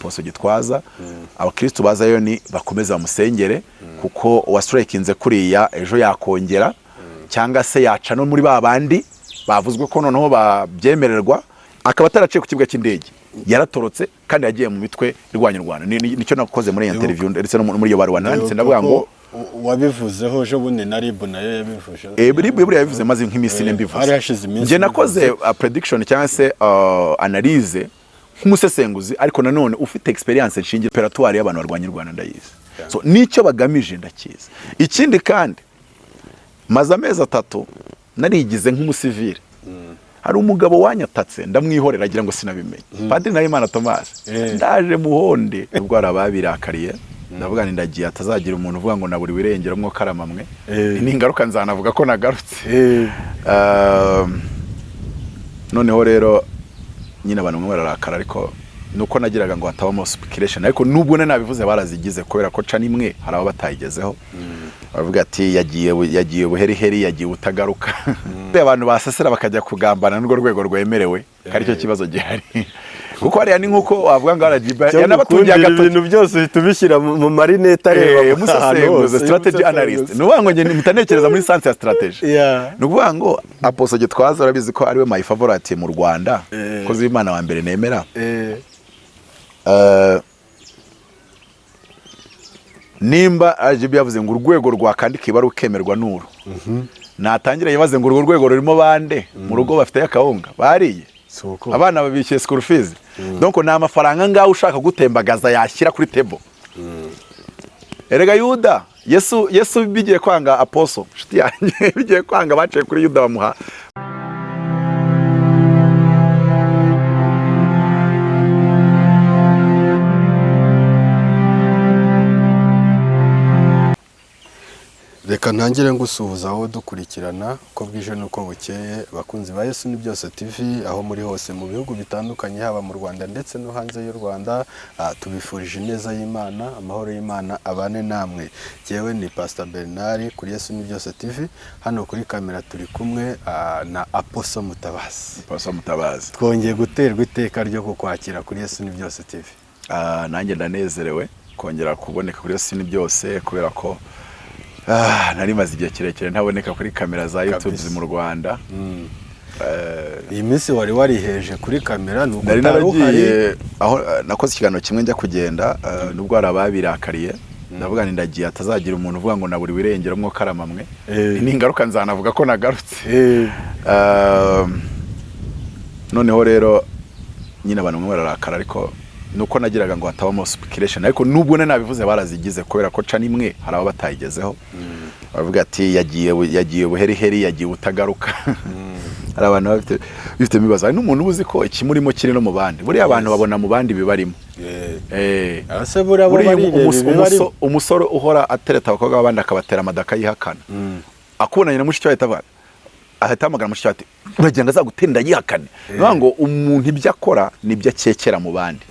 Apostle Gitwaza abakristo bazayo ni bakomeza bamusengere kuko wasurikinze kuriya ejo yakongera cyangwa se yaca no muri babandi bavuzwe ko noneho babyemererwa akaba ataraciye ku kibuga cy'indege yaratorotse kandi yagiye mu mitwe irwanya Rwanda nicyo nakoze muri interview ndetse no muri iyo baruwa nanditse ndavuga ngo wabivuzeho ejo bundi na RIB nayo yabivuje RIB buri yabivuze maze nk'imisi nembivuze nje nakoze prediction cyangwa se analyse nk'umusesenguzi ariko nanone ufite experience nshingiye operatoire y'abantu barwanya Rwanda ndayizi so nicyo bagamije ndakiza ikindi kandi maze amezi 3 narigize nk'umusivile hari umugabo wanyatatse ndamwihorera agira ngo sinabimenye Padiri Nahimana Thomas ndaje muhonde ubwo arababirakariye ndavuga ni ndagiye atazagira umuntu uvuga ngo naburi wirengero mwo karamamwe ni ingaruka nzanavuga ko nagarutse noneho rero nyine abantu mwe bararakara ariko nuko nagiraga ngo hatabamo speculation ariko nubwo nabivuze barazigize kubera ko ca nimwe haraba batayigezeho bavuga ati yagiye buheriheri yagiye utagaruka abantu basasera bakajya kugambana n'urwo rwego rwemerewe kari cyo kibazo gihari kuko hariya ni nkuko wavuga ngo arajiba yanabatungiye gato ibintu byose tubishyira mu marinete areba musasenguze strategy analyst nuvuga ngo nyine mutanekereza muri science ya strategy nuvuga ngo Apostle Gitwaza urabizi ko ariwe my favorite mu Rwanda ko z'Imana wa mbere nemera nimba ajibi yavuze ngo urwego rwakandika ibaru kemerwa nuru natangira yibaze ngo urwo rwego rurimo bande mu rugo bafite yakawunga bariye abana babishyuye school fees donc na amafaranga ngaho ushaka gutembagaza yashyira kuri table erega Yuda Yesu bigiye kwanga Apostle shiti yanjye bigiye kwanga baciye kuri Yuda bamuha reka ntangire ngusuhuza aho dukurikirana ko bwije nuko bukeye bakunzi ba Yesu ni byose TV aho muri hose mu bihugu bitandukanye haba mu Rwanda ndetse no hanze y'u Rwanda tubifurije neza y'Imana amahoro y'Imana abane namwe jewe ni Pastor Bernard kuri Yesu ni byose TV hano kuri kamera turi kumwe na AP.Mutabazi twongeye guterwa iteka ryo kukwakira kuri Yesu ni byose TV nanjye ndanezerewe kongera kuboneka kuri Yesu ni byose kubera ko nari maze igihe kirekire ntaboneka kuri kamera za YouTube mu Rwanda iyi minsi wari wariheje kuri kamera nuko naragiye aho nakoze ikiganiro kimwe njya kugenda nubwo arababirakariye ndavuga ni ndagiye atazagira umuntu uvuga ngo naburi wirengero mwo karamamwe ni ingaruka nzanavuga ko nagarutse noneho rero nyine abantu mwe bararakara ariko nuko nagiraga ngo hatabamo speculation ariko nubwo nabivuze barazigize kubera ko ca nimwe haraba batayigezeho bavuga ati yagiye buheriheri yagiye utagaruka hari abantu bifite mibaza n'umuntu ubuzi ko ikimurimo kiri no mu bandi buri abantu babona mu bandi bibarimo ase burabo bari umusoro uhora atereta abakobwa abandi akabatera amadaka yihakana akubonanye na mushiki wawe ahatamagara mushiki ati uragenda azagutenda yihakane ngo umuntu ibyo akora nibyo akekera mu bandi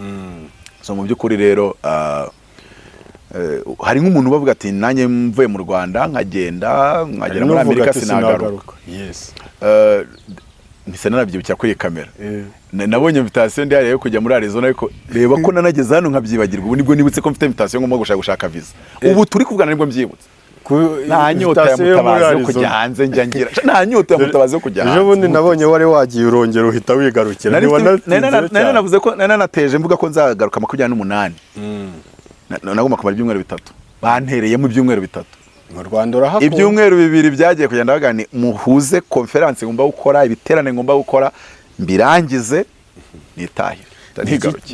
so mu byukuri rero hari nk'umuntu bavuga ati nanjye mvuye mu Rwanda nkagera muri Amerika sinagaruka mpise nanabyibukira kuri kamera nabonye invitation ndi yo kujya muri Arizona ariko reba ko nanageze hano nkabyibagirwa ubu nibwo nibutse ko mfite invitation ngomba gushaka visa ubu turi kuvugana nibwo mbyibutse nta nyota ya Mutabazi yo kujya hanze njya ngira nta nyota ya Mutabazi yo kujya hanze ejo bundi nabonye wari wagiye urongera uhita wigarukira nari navuze ko nateje mvuga ko nzagaruka 28 nagomba kumara ibyumweru 3 bantereyemo ibyumweru 3 mu Rwanda urahakora ibyumweru 2 byagiye kugenda bagani muhuze conference ngomba gukora ibiterane ngomba gukora mbirangize nitahe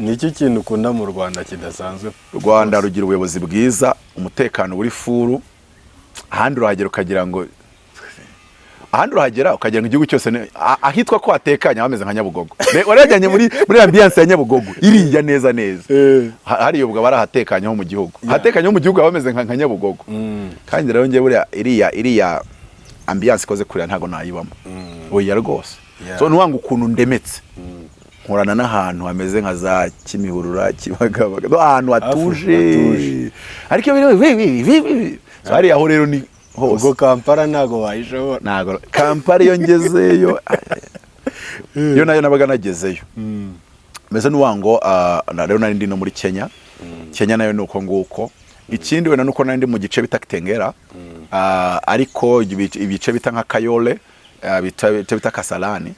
niki kintu ukunda mu Rwanda kidasanzwe Rwanda rugira ubuyobozi bwiza umutekano buri furu ahandi urahagera ukagira ngo igihugu cyose ahitwa ko hatekanye bameze nka Nyabugogo warajyanye muri ambiance ya Nyabugogo iriya neza hari ubwo barahatekanye ho mu gihugu hatekanye ho mu gihugu bameze nka Nyabugogo kandi rero ngiye buriya iriya ambiance ikoze kurira ntago nayibamo oya rwose so nuwanga ukuntu ndemetse nkorana n'ahantu hameze nka za Kimihurura Kibagabaga ahantu hatuje ariko hari aho rero ni ubwo Kampala nago wayishobora nago Kampala yo ngezeyo yo nayo nabaga nagezeyo meze n'uwango rero nari ndi no muri Kenya. Kenya nayo nuko nguko. Ikindi wena nuko nari ndi mu gice bita Kitengera. Ariko ibice bita nka Kayole, bita Kasalani.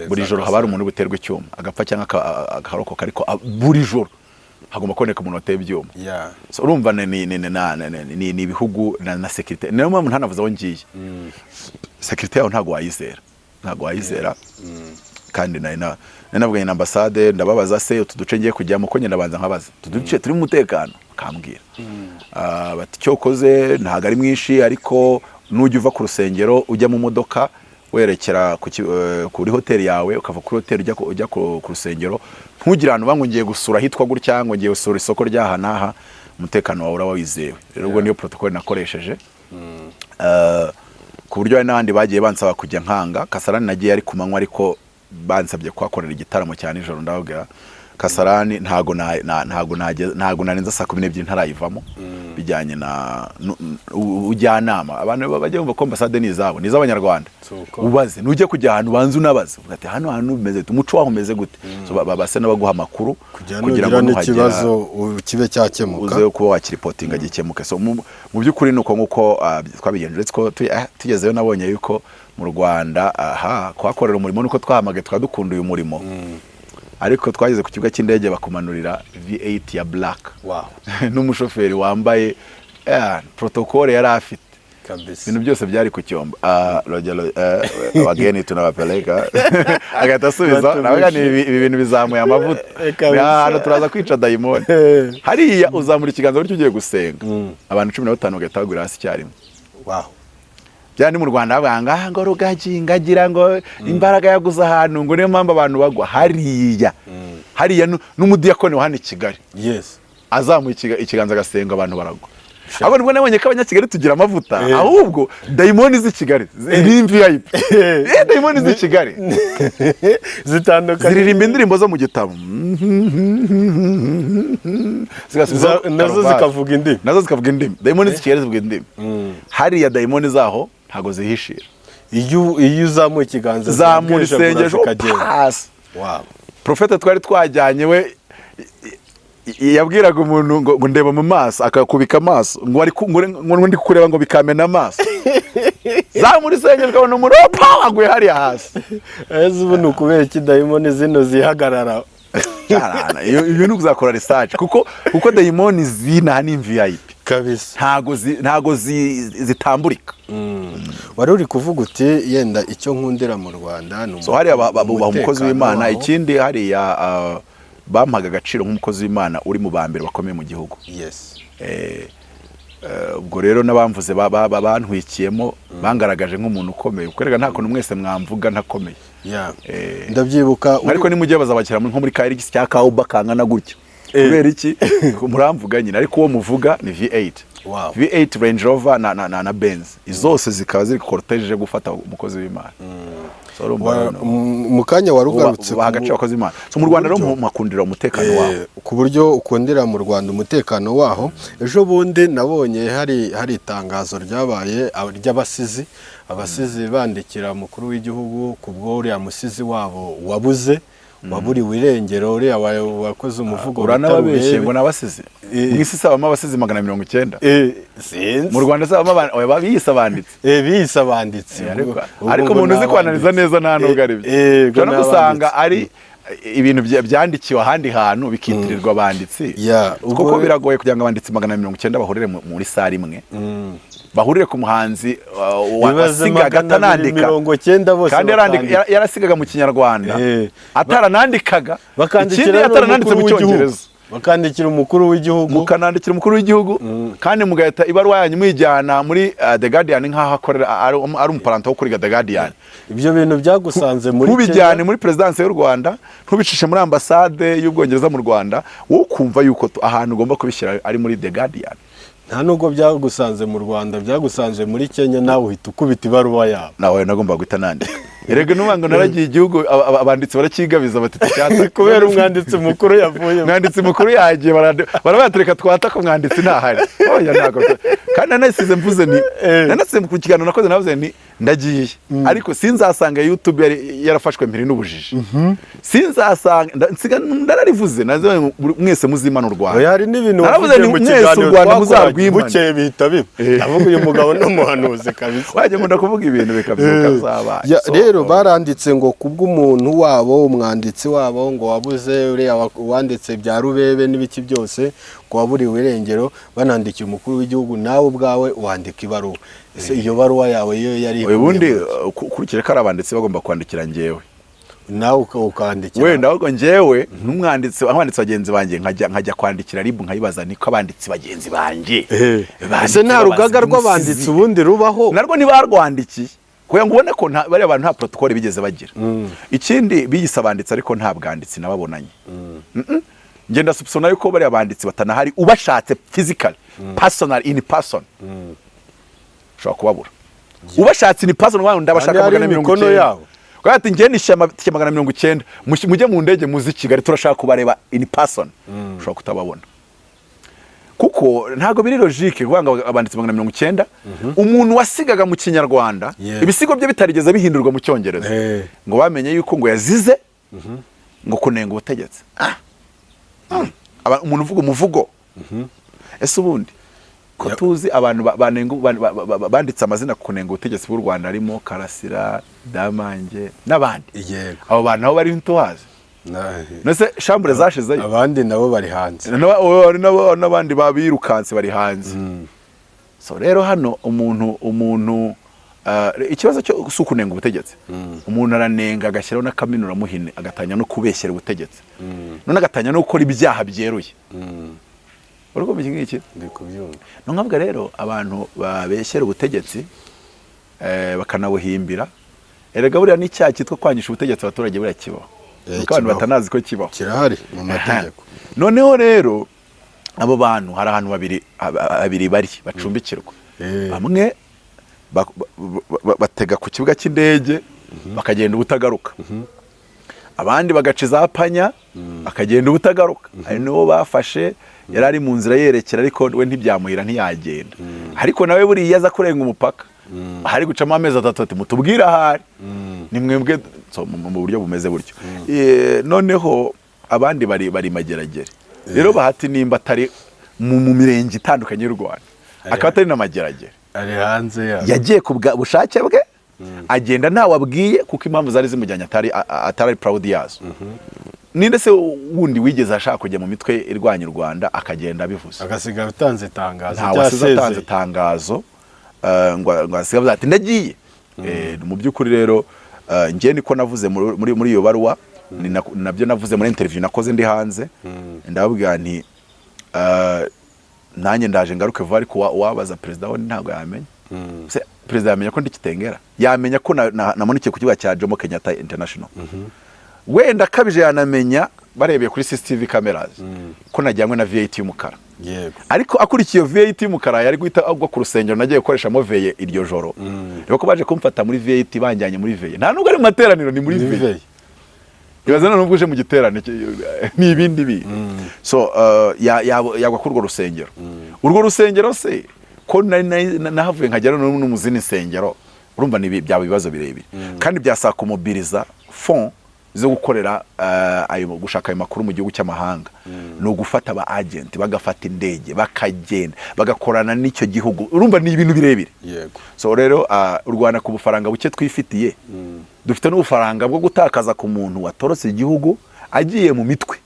Buri joro haba ari umuntu buterwa icyuma agapfa cyangwa akarokoka, ariko buri joro hagomba kuboneka umuntu wateye ibyuma. So urumva ni ibihugu na security. Niyo mpamvu ntanavuze aho ngiye. Security yaho ntago wayizera. Kandi navuga na ambassade ndababaza se utuduce ngiye kujyamo ko nyenda banza nkabaza tuduce turi mu mutekano kambwira. Bati cyokoze ntago ari mwinshi, ariko nujya uva ku rusengero ujya mu modoka werekera kuri hoteli yawe, ukava kuri hoteli ujya ku rusengero, ntugira ahantu bangu ngiye gusura hitwa gutya ngo ngiye gusura isoko ryaha naha, umutekano wawe urawizewe. Rero ubwo niyo protocol nakoresheje. Ku buryo n'abandi bagiye bansaba kujya nkanga. Kasarani nagiye ari kumanywa, ariko bansabye kwakorera igitaramo cyane ijoro. Ndavuga Kasarani ntago narenza saa 12 ntarayivamo, bijyanye na ujyanama. Abantu bajya bumva ko ambassade ni iz'abanyarwanda. Ubaze nujye kujya ahantu banzu nabaze ugati hano bimeze umuco waho umeze gute. So babase nabaguha amakuru kugira ngo n'ikibazo kibe cyakemuka, uze kuba wakiripotinga gikemuke. So mu by'ukuri nuko nguko twabigenje. Let's tugezeyo nabonye yuko mu Rwanda kwakorera umurimo nuko twahamage twadukunda uyu murimo. Ariko twageze ku kibuga cy'indege bakumanurira V8 ya black. N'umushoferi wambaye protocol yari afite kabisa, ibintu byose byari ku cyombo. Wageni tunabapeleka agahita asubiza nabaga ni ibintu bizamuye amavuta. Hano turaza kwica dayimoni. Hariya uzamura ikiganza buryo ugiye gusenga, abantu 15 bagahita bagura hasi cyarimo. Byandi mu Rwanda banga ngo rugaji ngagira ngo imbaraga yaguza ahantu ngo niyo mpamvu abantu bagwa. Hariya n'umudiyakoni wa hano i Kigali azamuye ikiganza agasenga abantu baragwa. Abo nibwo nabonye ko abanyakigali tugira amavuta, ahubwo dayimoni z'i Kigali ni VIP. Dayimoni z'i Kigali zitandukanye ziririmba indirimbo zo mu gitabo, nazo zikavuga indimi. Dayimoni z'i Kigali zivuga indimi. Hariya dayimoni zaho ntago zihishira. Iyo uzamuye ikiganza zamura isengesho pass. Profeta twari twajyanye we yabwiraga umuntu ngo ndeba mu maso, akakubika amaso ngo ndi kureba ngo bikamena amaso. Zamura isengesho kabona umuntu aguye hariya hasi. Ubu ni ukubera iki dayimoni zino zihagarara? Iyo nukuzakora research kuko dayimoni zina ni VIP kabisa, ntago zitamburika. Wari uri kuvuga uti yenda icyo nkundira mu Rwanda so hariya babubaha umukozi w'Imana. Ikindi hariya bampaga agaciro nk'umukozi w'Imana uri mu bambere bakomeye mu gihugu. Ubwo rero n'abamvuze bantwikiyemo bangaragaje nk'umuntu ukomeye. Kwereka nta kuntu mwese mwamvuga ntakomeye. Ndabyibuka ariko nimujye bazabakira nko muri Kairigisi cyaka ubakangana gutyo. Kubera iki muramvuga nyine, ariko uwo muvuga ni V8. V8 Range Rover na Benz. Izose zikaba ziri cortege gufata umukozi w'Imana. Mu kanya warugarutse bahagace abakozi w'Imana. So mu Rwanda rero makundira umutekano waho. Ku buryo ukundira mu Rwanda umutekano waho. Ejo bundi nabonye hari itangazo ryabaye Abasizi bandikira umukuru w'igihugu kubwo uriya musizi wabo wabuze, waburiwe irengero, uriya wakoze umuvugo uranababeshye ngo nabasizi. Mwisi sabamo abasizi 190. Mu Rwanda sabamo babiyisa banditsi. Biyisa banditsi. Ariko umuntu uzi kwananiza neza nta nubwo ari byo. Cyane gusanga ari ibintu byandikiwe ahandi hantu bikitirirwa abanditsi. Kuko biragoye kugira ngo abanditsi 190 bahurire muri sari imwe. Bahurire ku muhanzi wasigaga atanandika kandi yarasigaga mu Kinyarwanda ataranandikaga, ikindi atarananditse mu Cyongereza. Bakandikira umukuru w'igihugu kandi mugahita ibaruwa yanyu mwijyana muri The Guardian nk'aho akorera ari umuparanto wo kuri The Guardian. Ibyo bintu byagusanze muri Kenya, kubijyane muri presidence y'u Rwanda, ntubicishe muri ambassade y'Ubwongereza mu Rwanda, wo kumva yuko ahantu ugomba kubishyira ari muri The Guardian. Nta nubwo byagusanze mu Rwanda, byagusanze muri Kenya, nawe uhita ukubita ibaruwa yawe. Nawe nagomba guhita nandika. Erega n'ubango naragiye igihugu abanditsi barakigabiza bati cyata kubera umwanditsi mukuru yavuye. Umwanditsi mukuru yagiye barabatereka twata ko mwanditsi ntahari. Oya ntago. Kandi nanasize mvuze ni nanasize mu kiganiro nakoze navuze ni ndagiye ariko sinzasanga YouTube yarafashwe mpiri n'ubujiji sinzasanga ndararivuze nazo mwese muzimana u Rwanda hari n'ibintu naravuze ni mwese u Rwanda muzarwimana bukeye bihita biba ndavuga uyu mugabo no muhanuzi kabisa waje ngo ndakuvuga ibintu bikabyuka zaba rero baranditse ngo kubw'umuntu wabo umwanditsi wabo ngo wabuze uriya wanditse bya rubebe n'ibiki byose ko waburiwe irengero banandikiye umukuru w'igihugu nawe ubwawe wandika ibaruwa ese iyo baruwa yawe yo yari ubundi kurikira ko abanditsi bagomba kwandikira njyewe nawe ukandikira wenda ahubwo njyewe n'umwanditsi abanditsi bagenzi banjye nkajya kwandikira ribu nkayibaza niko abanditsi bagenzi banjye ese nta rugaga rw'abanditsi ubundi rubaho narwo ntibarwandikiye kugira ngo ubone ko bari abantu nta protocole bigeze bagira ikindi biyise abanditsi ariko nta bwanditsi nababonanye ngenda subsona yuko bari abanditsi batanahari ubashatse physical personal in person ushobora kubabura ubashatse ni person wawe ndabashaka 190 yawe kwati ngiye nishama 190 mujye mu ndege muzi Kigali turashaka kubareba in person ushobora kutababona kuko ntago biri logique kuvanga abanditsi 190 umuntu wasigaga mu Kinyarwanda ibisigo bye bitarigeze bihindurwa mu Cyongereza ngo bamenye yuko ngo yazize ngo kunenga ubutegetsi umuntu uvuga umuvugo ese ubundi ko tuzi abantu banditse amazina kunenga ubutegetsi bw'u Rwanda harimo Karasira Damange n'abandi abo bantu nabo bari ntuhaze nese chambre zashizeyo abandi nabo bari hanze n'abandi babirukanse bari hanze so rero hano umuntu ikibazo cyo sukunenga ubutegetsi umuntu aranenga agashyiraho n'akaminura muhine agatanya no kubeshyera ubutegetsi none agatanya no gukora ibyaha byeruye uriko mu kingiki ndikubyumva no nkavuga rero abantu babeshyera ubutegetsi bakanabuhimbira erega buriya n'icyaha cyitwa kwangisha ubutegetsi abaturage buriya kibaho kuko abantu batanazi ko kibaho kirahari mu mategeko noneho rero abo bantu hari ahantu babiri bari bacumbikirwa bamwe batega ku kibuga cy'indege bakagenda ubutagaruka abandi bagaca za panya bakagenda ubutagaruka ari nibo bafashe yarari mu nzira yerekera ariko we ntibyamuhira ntiyagenda ariko nawe buri yaza kurenga umupaka hari gucamo amezi 3 mutubwira ahari ni mwebwe mu buryo bumeze buryo noneho abandi bari mageragere rero bahati nimba atari mu mirenge itandukanye y'u Rwanda akaba atari na mageragere ari hanze yagiye ku bushake bwe agenda nta wabwiye kuko impamvu zari zimujyanye atari proud yazo ninde se wundi wigeze ashaka kujya mu mitwe irwanya u Rwanda akagenda abivuze agasigara utanze tangazo cyaseze tangazo ngo asigaye ati ndagiye mu byukuri rero ngiye niko navuze muri iyo baruwa nabyo navuze muri interview nakoze ndi hanze ndababwira nti nanjye ndaje ngaruke vuba ariko wabaza president we ntago yamenya president yamenya ko ndikitengera yamenya ko namunikiye ku kibuga cya Jomo Kenyatta International wenda kabije yanamenya barebeye kuri CCTV cameras ko najyanywe na VAT y'umukara ariko akurikiye VAT y'umukara yari guhita agwa ku rusengero nagiye gukoresha moveye iryo joro rero ko baje kumfata muri VAT banjyanye muri VAT nta nubwo ari materaniro ni muri VAT ibazana nubwo uje mu giterane ni ibindi bi so yagwa kurwo rusengero urwo rusengero se ko nahavuye nkajyana no mu zindi nsengero urumva ni byaba bibazo birebire kandi byasaka kumobiriza fond zo gukorera ayo gushaka ayo makuru mu gihugu cy'amahanga no gufata aba agent bagafata indege bakagenda bagakorana n'icyo gihugu urumva ni ibintu birebire yego so rero u Rwanda ku bufaranga buke twifitiye dufite n'ubufaranga bwo gutakaza ku muntu watorose igihugu agiye mu mitwe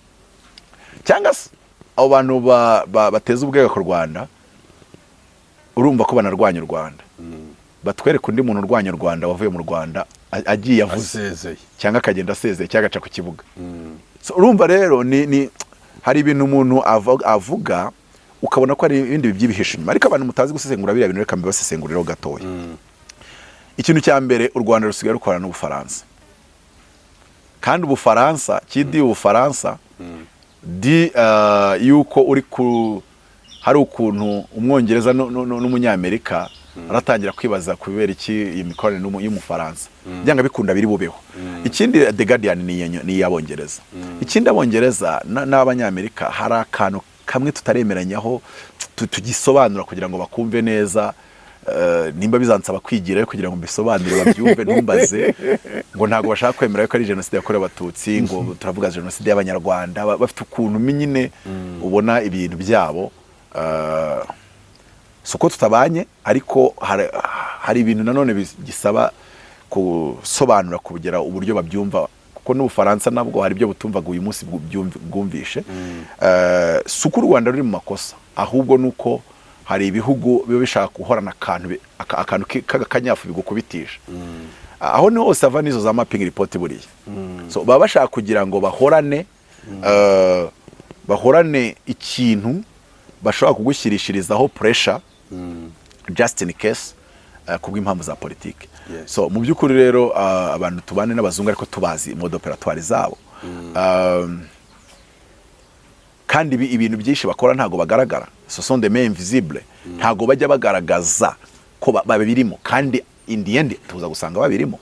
cyangwa se abo bantu bateza ubwega ku Rwanda urumva ko banarwanya u Rwanda batwereka undi muntu urwanya u Rwanda wavuye mu Rwanda agiye avuze cyangwa akagenda asezeye cyangwa agaca ku kibuga so urumva rero ni hari ibintu umuntu avuga ukabona ko ari ibindi byibihishe inyuma ariko abantu mutazi gusesengura biriya bintu reka mbibasesenguriraho gatoya ikintu cya mbere u Rwanda rusigaye rukorana n'Ubufaransa kandi Ubufaransa kidi Ubufaransa di yuko uri ku hari ukuntu umwongereza n'umunyamerika aratangira kwibaza kubera iki iyi mikoranire y'Umufaransa byanga bikunda biri bubeho ikindi The Guardian ni yabongereza ikindi abongereza n'abanyamerika hari akantu kamwe tutaremeranyaho tugisobanura kugira ngo bakumve neza nimba bizansaba kwigira kugira ngo mbisobanure babyumve ntumbaze ngo ntago bashaka kwemera ko ari jenoside yakorewe abatutsi ngo turavuga jenoside y'abanyarwanda bafite ukuntu nyine ubona ibintu byabo suko tutabanye ariko hari ibintu nanone gisaba kusobanura kugera uburyo babyumva kuko n'Ubufaransa nabwo hari ibyo butumvaga uyu munsi bwumvishe suko u Rwanda ruri mu makosa ahubwo nuko hari ibihugu biba bishaka guhorana akantu k'akanyafu bigukubitisha aho niho hose ava n'izo za mapping report buriya so baba bashaka kugira ngo bahorane ikintu bashobora kugushyirishirizaho pressure just in case kubw'impamvu za politike so mu by'ukuri rero abantu tubane n'abazungu ariko tubazi mode operatoire zabo kandi ibintu byinshi bakora ntago bagaragara so sont des mains invisibles ntago bajya bagaragaza ko babirimo kandi in the end tuza gusanga babirimo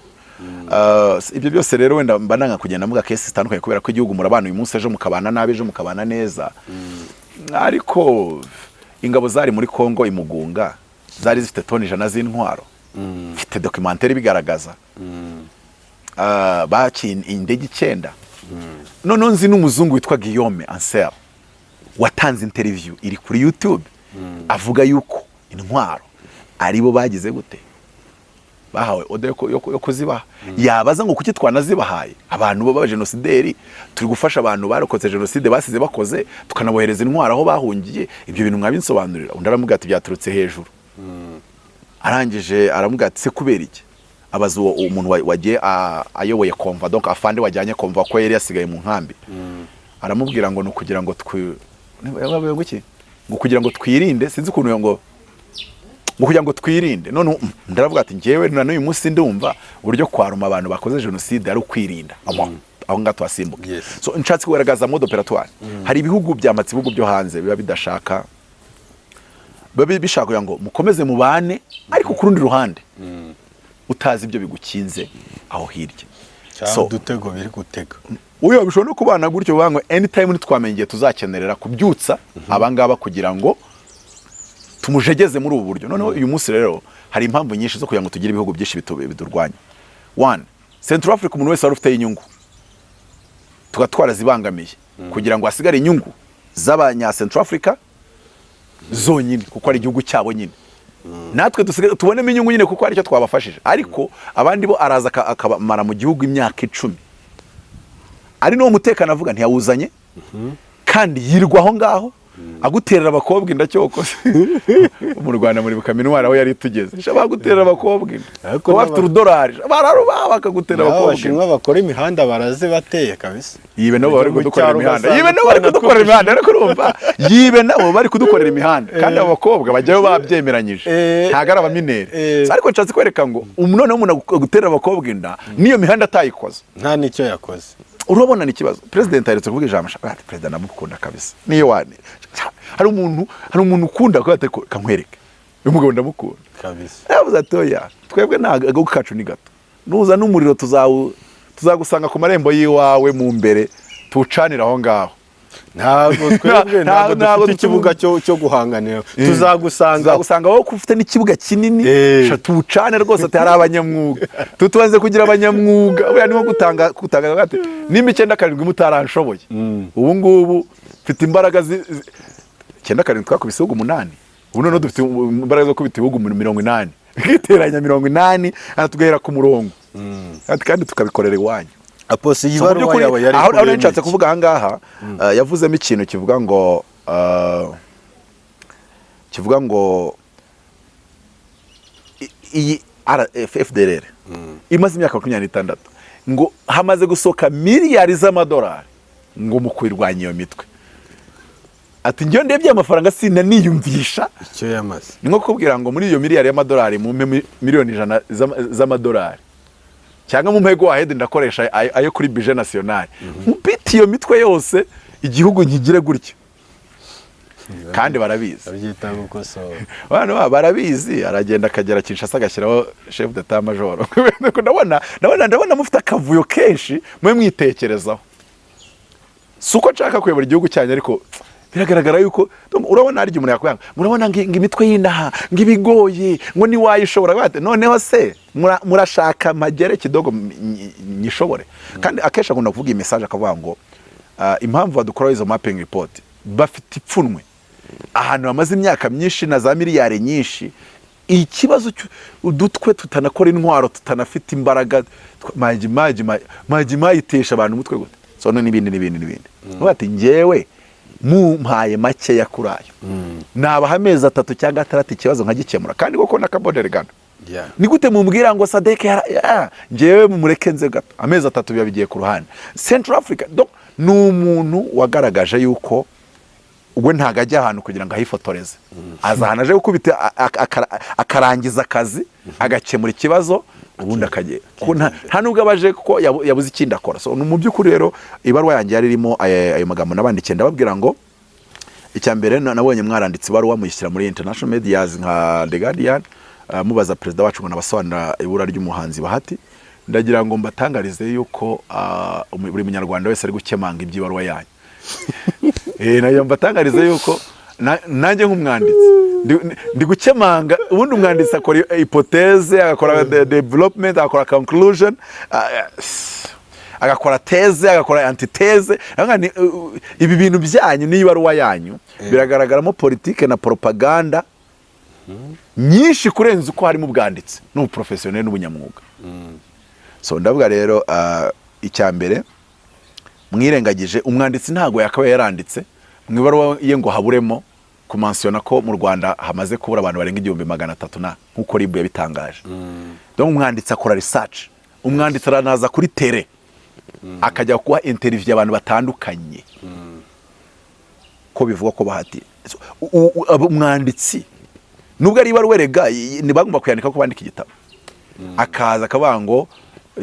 ibyo byose rero wenda mbananga kugenda muga case zitandukanye kubera ko igihugu murabana uyu munsi ejo mukabana nabi ejo mukabana neza ariko ingabo zari muri Kongo imugunga zari zifite toni 100 z'intwaro mfite documentaire bigaragaza bakin indege 9 none nzi n'umuzungu witwa Guillaume Ansel watanze interview iri kuri YouTube avuga yuko intwaro aribo bagize gute bahawe ode yo kuzibaha yabaza ngo kuki twanazibahaye abantu baba genocideri turi gufasha abantu barokotse genocide basize bakoze tukanabohereza intwaro aho bahungiye ibyo bintu mwabinsobanurira undaramuga ati byaturutse hejuru arangije aramuga ati se kubera iki abaza umuntu wagiye ayoboye komva donc afande wajyanye komva ko yari yasigaye mu nkambi aramubwira ngo no kugira ngo ngo kugira ngo twirinde sinzi ukuntu ngo kugira ngo twirinde none ndaravuga ati ngewe na n'uyu munsi ndumva uburyo kwaruma abantu bakoze genocide ari ukwirinda aho ngato asimbuka so nshatse kugaragaza mode operatoire hari ibihugu byamatse ibihugu byo hanze biba bidashaka babi bishaka ngo mukomeze mubane ariko ku rundi ruhande utazi ibyo bigukinze aho hirya so dutego biri gutega uyo bishobora no kubana gutyo bangwe anytime nitwamenye tuzakenerera kubyutsa abangaba kugira ngo tumujegeze muri ubu buryo noneho uyu munsi rero hari impamvu nyinshi zo kugira ngo tugire ibihugu byinshi bidurwanya one Central Africa umuntu wese arufite inyungu tugatwara zibangamiye kugira ngo asigare inyungu z'abanya Central Africa zonyine kuko ari igihugu cyabo nyine natwe tubonemo inyungu nyine kuko ari cyo twabafashije ariko abandi bo araza akamara mu gihugu imyaka 10 ari no mutekano avuga ntiyawuzanye kandi yirwaho ngaho aguterera abakobwa indacyoko mu Rwanda muri bukaminuwara aho yari tugeze shaba guterera abakobwa ko bafite $1 bararuba bakagutera abakobwa abashinwa bakora imihanda baraze bateye kabisa yibe nabo bari kudukorera imihanda ariko urumva yibe nabo bari kudukorera imihanda kandi abakobwa bajyayo babyemeranyije ntagara abaminere ariko nshatse kwereka ngo none umuntu aguterera abakobwa inda niyo mihanda atayikoze nta nicyo yakoze urabona ni kibazo president aretse kuvuga ijambo shaka president namukunda kabisa niyo wane hari umuntu ukunda ko kankwereke uyu mugabo ndamukunda kabisa yavuze atoya twebwe ntago kacu ni gato nuza n'umuriro tuzagusanga ku marembo yiwawe mu mbere tucanira aho ngaho ntago twebwe ntago dufite ikibuga cyo guhanganira tuzagusanga aho ufite n'ikibuga kinini tucane rwose ati hari abanyamwuga tutubanze kugira abanyamwuga buriya niho gutanga gati nimba 9 mutaranshoboye ubu ngubu mfite imbaraga 9 twakubise ibihugu 8 ubu none dufite imbaraga zo kubita ibihugu 80 bikiteranya 80 atugahera ku murongo ati kandi tukabikorera iwanyu aposi yibaruwa yawe yari aho nshatse kuvuga ahangaha yavuzemo ikintu kivuga ngo iyi FDLR imaze imyaka 26 ngo hamaze gusoka miliyari z'amadolari ngo mu kwirwanya iyo mitwe ati njye ndebye amafaranga sina niyumvisha icyo yamaze nko kubwira ngo muri iyo miliyari y'amadolari mu miliyoni 100 z'amadolari cyangwa mu mpego wahede ndakoresha ayo kuri budget national mpiti iyo mitwe yose igihugu nkigire gutyo kandi barabizi abyita gukoso bana barabizi aragenda akagera Kinshasa agashyiraho chef d'état major ndabona mufite akavuyo kenshi mwe mwitekerezaho suko nshaka kuyobora igihugu cyanyu ariko biragaragara yuko urabona ari umuntu yakwanga murabona ngo imitwe y'inaha ngo ibigoye ngo ni wayishobora bate noneho se murashaka magere kidogo nyishobore kandi akesha akunda kuvuga iyi message akavuga ngo impamvu badukora izo mapping report bafite ipfunwe ahantu bamaze imyaka myinshi na za miliyari nyinshi ikibazo udutwe tutanakora intwaro tutanafite imbaraga maji itesha abantu umutwe gute so n'ibindi bati ngewe mumpaye make yakurayo nabaha amezi 3 cyangwa 6 ikibazo nkagikemura kandi koko nakabodere gana ni gute mumbwira ngo Sadeke ngewe mumureke nze gato amezi 3 bigiye ku ruhande Central Africa donc ni umuntu wagaragaje yuko ubwo ntaga ajya ahantu kugira ngo ahifotoreze azahanaje gukubita akarangiza akazi agakemura ikibazo ubundi akagiye nta nubwo abaje ko yabuze ikindi akora so mu by'ukuri rero ibaruwa yanjye yari irimo ayo magambo nabandikiye ndababwira ngo icya mbere nabonye mwaranditse ibaruwa muyishyira muri international medias nka The Guardian mubaza perezida wacu ngo nabasobanura ibura ry'umuhanzi Bahati ndagira ngo mbatangarize yuko buri munyarwanda wese ari gukemanga iby'ibaruwa yanyu nayo mbatangarize yuko nanjye nk'umwanditsi ndi gukemanga ubundi umwanditsi akora hypothèse agakora development agakora conclusion agakora thèse agakora antithèse ibi bintu byanyu n'ibaruwa yanyu biragaragaramo politique na propaganda nyinshi kurenza uko harimo ubwanditsi n'ubuprofessionnel n'ubunyamwuga so ndavuga rero icya mbere mwirengagije umwanditsi ntago yakabaye yaranditse mwibaruwa ye ngo haburemo kumansiona ko mu Rwanda hamaze kubura abantu barenga 1300 na nkuko ribu yabitangaje donc umwanditsi akora research umwanditsi aranaza kuri tele akajya kuha interview abantu batandukanye ko bivuga ko Bahati umwanditsi nubwo ari ibaruwa rega ni bagomba kuyandika ko bandika igitabo akaza akabango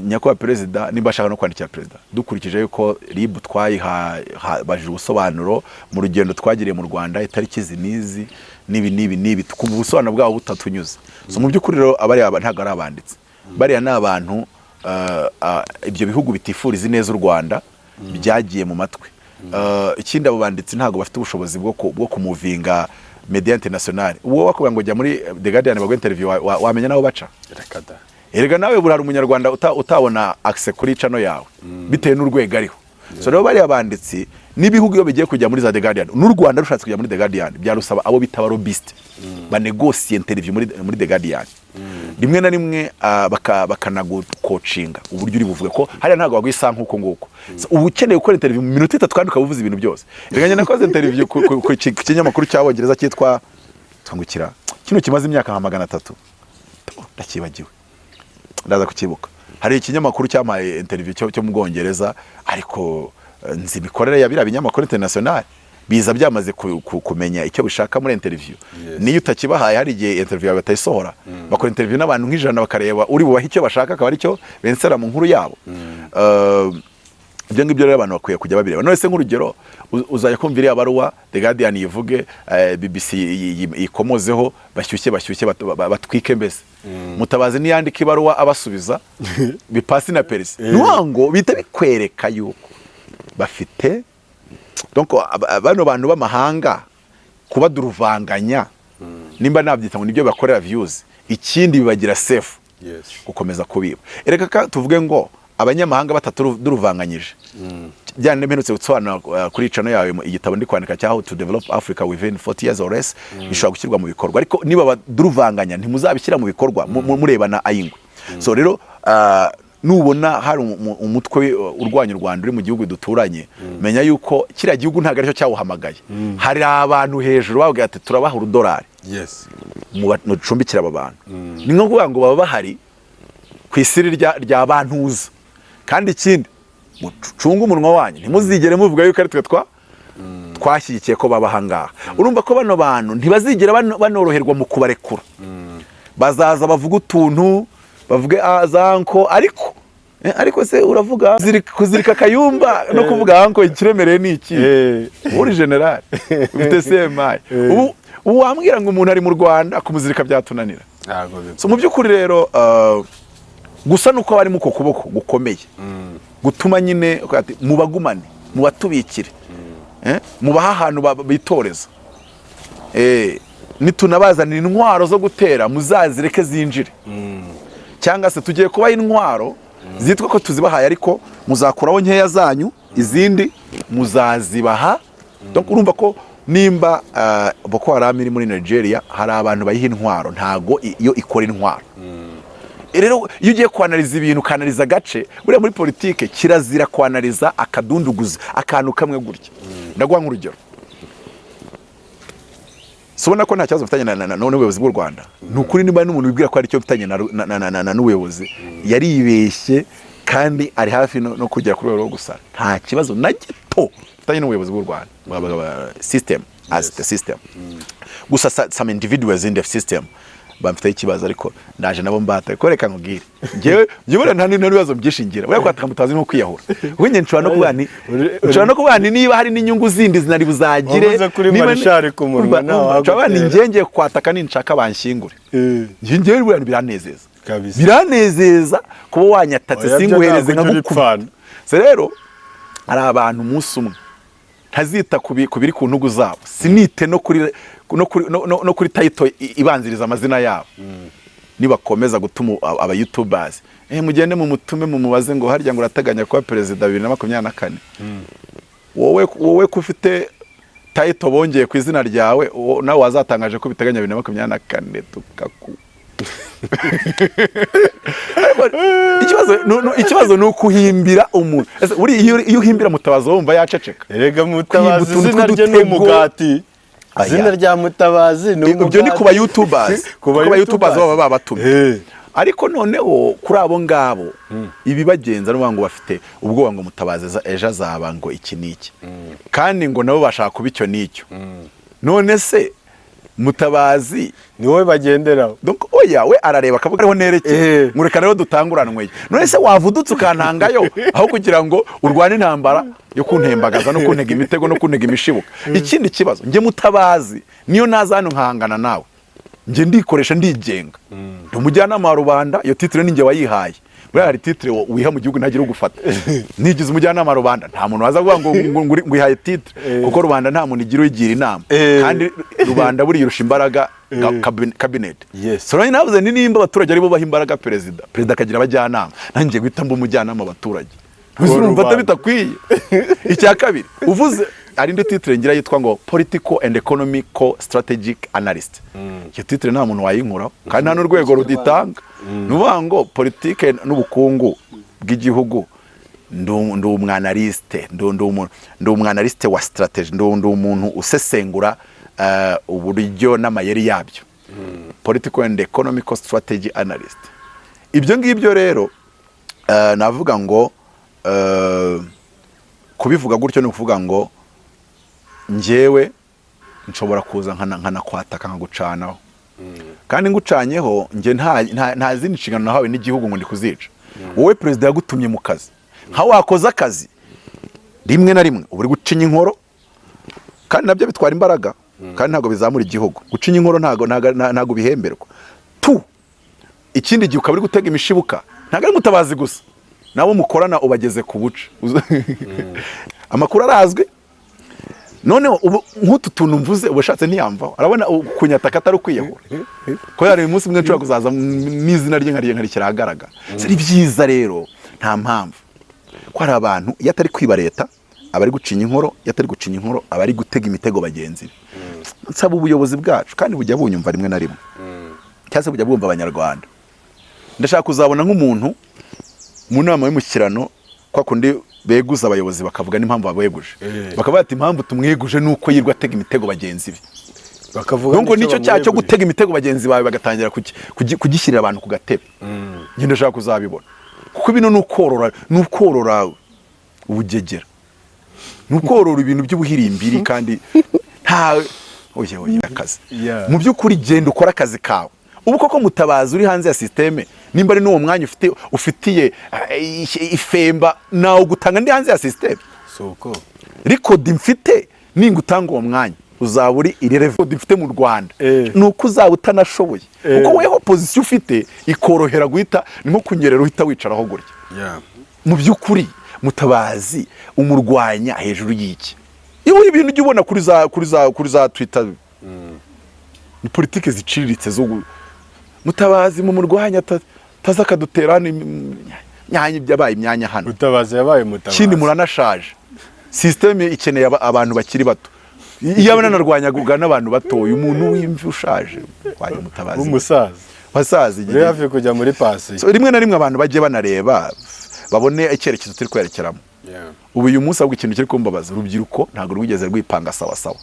nyakubahwa perezida nimba ashaka no kwandikira perezida dukurikije yuko ribu twayibajije ubusobanuro mu rugendo twagiriye mu Rwanda itariki zinizi nibi tukumva ubusobanuro bwabo butatunyuze so mu by'ukuri rero abari ntago ari abanditsi bari n'abantu ibyo bihugu bitifuriza neza u Rwanda byagiye mu matwi ikindi abo banditsi ntago bafite ubushobozi bwo kumuvinga media international uwo wakubwa ngo jya muri The Guardian bagwe interview wamenya naho baca erega nawe burara umunyarwanda utabona access kuri channel yawe bitewe n'urwego ariho so rero bari abanditsi n'ibihugu iyo bigiye kujya muri za The Guardian n'u Rwanda rushatse kujya muri The Guardian byarusaba abo bitaba lobbyist banegotiate interview muri The Guardian rimwe na rimwe bakanagucoachinga uburyo uri buvuga ko hariya ntago bagwisa nkuko nguko ubu ukeneye gukora interview mu minota 3 kandi ukavuza ibintu byose erega nakoze interview ku kinyamakuru cy'abongereza cyitwa twangukira kino kimaze imyaka nka 300 ndakibagiwe ndaza kukibuka hari ikinyamakuru cyamaye interview cyo mu Bwongereza ariko nzi bikorera ya bira binyamakuru international biza byamaze kumenya icyo bishaka muri interview niyo utakibahaye hari igihe interview batayisohora bakora interview n'abantu nk'ijana bakareba uri bubaha icyo bashaka akaba ari cyo bensera mu nkuru yabo ibyo ngibyo rero abantu bakwiye kujya babireba none se nk'urugero uzajya kumvira abaruwa The Guardian yivuge BBC ikomozeho bashyushye batwike mbese Mutabazi niyandika ibaruwa abasubiza bipasi na perisi nwango bita bikwereka yuko bafite donc bano bantu b'amahanga kuba duruvanganya nimba nabyita ngo nibyo bakorera views ikindi bibagira safe gukomeza kubiba ereka tuvuge ngo abanyamahanga batatu duruvanganyije byane mperutse gutsobanura kuri channel yawe igitabo ndi kwandika cya How to Develop Africa Within 40 Years or Less bishobora gushyirwa mu bikorwa ariko niba duruvanganya ntimuzabishyira mu bikorwa murebana ayingwe so rero nubona hari umutwe urwanya u Rwanda uri mu gihugu duturanye menya yuko kiriya gihugu ntago aricyo cyawuhamagaye hari abantu hejuru babwiye ati turabaha $1 mu cumbikira aba bantu ni nko kuvuga ngo baba bahari ku isiri rya bantuza kandi ikindi mucunga umunwa wanyu ntimuzigere muvuga yuko ari twe twashyigikiye ko baba hangaha urumva ko bano bantu ntibazigera banoroherwa mu kubarekura bazaza bavuga utuntu bavuge azanko ariko se uravuga kuzirika kayumba no kuvuga anko ikiremereye ni iki uri general ufite semaye ubu wambwira ngo umuntu ari mu Rwanda kumuzirika byatunanira so mu by'ukuri rero gusa nuko bari mu kuboko gukomeye gutuma nyine mubagumane mubatubikire mubaha ahantu bitoreza nitunabazanira intwaro zo gutera muzazireke zinjire cyangwa se tugiye kubaha intwaro zitwa ko tuzibahaye ariko muzakuraho nkeya zanyu izindi muzazibaha. donc urumva ko nimba Boko Haram iri muri Nigeria hari abantu bayiha intwaro ntago iyo ikora intwaro. Rero iyo ugiye kwanaliza ibintu kanaliza agace buriya muri politike kirazira kwanaliza akadunduguza akantu kamwe gutya. Ndaguha nk'urugero, sobona ko nta kibazo mfitanye n'ubuyobozi bw'u Rwanda, nukuri niba n'umuntu wibwira ko ari cyo mfitanye n'ubuyobozi yaribeshye kandi ari hafi no kugera kuri rwo gusa. Nta kibazo na gito mfitanye n'ubuyobozi bw'u Rwanda, system as the system. Gusa some individuals in the system bamfite ikibazo ariko ndaje nabo mbata koreka nkubwire ngewe nta n'ibibazo byishingira buriya kwataka mutazi nko kwiyahura wenye nshobora no kubana niba hari n'inyungu zindi zinari buzagire niba nshare ku munwa nawe nshobora ningenge kwataka ninshaka banshingure ngewe buriya biranezeza kuba wanyatatse singuhereze nkagukubana. Se rero ari abantu umunsi umwe ntazita kubiri ku ntugu zabo, sinite no kuri title ibanziriza amazina yabo. Nibakomeza gutuma aba YouTubers mugende mu mutume mu mubaze ngo harya ngo urateganya kuba perezida 2024 wowe kufite title bongeye ku izina ryawe nawe wazatangaje ko biteganya 2024 tukaku ikibazo ni ukuhimbira umuntu. Uri iyo uhimbira Mutabazi wumva yaceceka. Erega Mutabazi izina rye n'umugati, izina rya Mutabazi n'umugati. Ibyo ni kuba YouTubers, kuba YouTubers baba babatumye. Ariko noneho kuri abo ngabo ibibagenza no ngo bafite ubwoba ngo Mutabazi ejo azaba ngo iki niki, kandi ngo nabo bashaka kuba icyo nicyo. None se Mutabazi ni wowe bagenderaho. Donc oya we arareba akavuga ariho nerekeye mureka rero dutanguranwe. None se wavudutse ukantangayo aho kugira ngo urwane intambara yo kuntembagaza no kuntega imitego no kuntega imishibuka. Ikindi kibazo nge Mutabazi niyo naza hano nkahangana nawe nge ndikoresha ndigenga umujyanama wa rubanda. Iyo titre ninge wayihaye buriya hari titre wiha mu gihugu ntagira ugufata. Nigize umujyanama wa rubanda nta muntu waza kuvuga ngo ihaye titre kuko rubanda nta muntu igira uyigira inama kandi rubanda buri yirusha imbaraga cabinet. So rero navuze nimba abaturage ari bo baha imbaraga perezida akagira abajyanama nanjye guhita mba umujyanama abaturage urumva bitakwiye. Icya kabiri uvuze ari indi titre ngira yitwa ngo political and economical strategic analyst. Iyo titre nta muntu wayinkuraho kandi nta n'urwego ruditanga. Nuvuga ngo politike n'ubukungu bw'igihugu ndi umwanaliste ndi umwanaliste wa strategy ndi umuntu usesengura uburyo n'amayeri yabyo. Political and economical strategy analyst. Ibyo ngibyo rero navuga ngo kubivuga gutyo ni ukuvuga ngo njyewe nshobora kuza nkanakwataka nkagucanaho kandi ngucanyeho nge nta zindi nshingano nahawe n'igihugu ngo ndi kuzica. Wowe perezida yagutumye mu kazi nka wakoze akazi rimwe na rimwe uri gucinya inkoro kandi nabyo bitwara imbaraga kandi ntago bizamura igihugu. Gucinya inkoro ntago bihemberwa tu. Ikindi gihe ukaba uri gutega imishibuka ntago ari Mutabazi gusa nabo mukorana ubageze ku buce. Amakuru arazwi. None nk'utu tuntu mvuze ubashatse ntiyamvaho arabona kunyataka atari kwiyahura ko yari umunsi mwe nshobora kuzaza n'izina rye nkarikira ahagaragara. Sari byiza rero nta mpamvu ko hari abantu iyo atari kwiba leta abari gucinya inkoro, iyo atari gucinya inkoro abari gutega imitego bagenzi. Nsaba ubuyobozi bwacu kandi bujya bunyumva rimwe na rimwe cyase bujya bumva abanyarwanda. Ndashaka kuzabona nk'umuntu mu nama y'umushyikirano kwa kundi beguza abayobozi bakavuga n'impamvu babeguje bakavuga ati impamvu tumweguje nuko yirwa atega imitego bagenzi be. Bakavuga ngo nicyo cyo gutega imitego bagenzi bawe bagatangira kugishyirira abantu ku gatebe. Nge ndashaka kuzabibona kuko bino nukorora ubugegera nukorora ibintu by'ubuhirimbiri kandi nta oye akazi mu by'ukuri genda ukora akazi kawe. Ubu koko Mutabazi uri hanze ya systeme nimba ari n'uwo mwanya ufitiye ifemba nawo gutanga ndi hanze ya systeme soko record mfite ningutanga uwo mwanya uzaburi irrelevant mfite mu Rwanda nuko uzaba utanashoboye kuko weho position ufite ikorohera guhita nimo kunyerera uhita wicaraho gutya. Mu by'ukuri Mutabazi umurwanya hejuru y'iki iyo niwe ibintu ujya ubona kuri za Twitter ni politike ziciriritse zo Mutabazi mu murwanya taza akadutera nyanya byabaye imyanya hano. Mutabazi yabaye Mutabazi kindi muranashaje, systeme ikeneye abantu bakiri bato. Iyo abananarwanyaga n'abantu batoye, umuntu w'imvi ushaje kwaje Mutabazi umusaza basazi igihe yavuye kujya muri pasi. So rimwe na rimwe abantu bagiye banareba babone icyerekezo turi kwerekeramo. Ubu uyu munsi ahubwo ikintu kiri kumbabaza, urubyiruko ntabwo rwigeze rwipanga sawa sawa.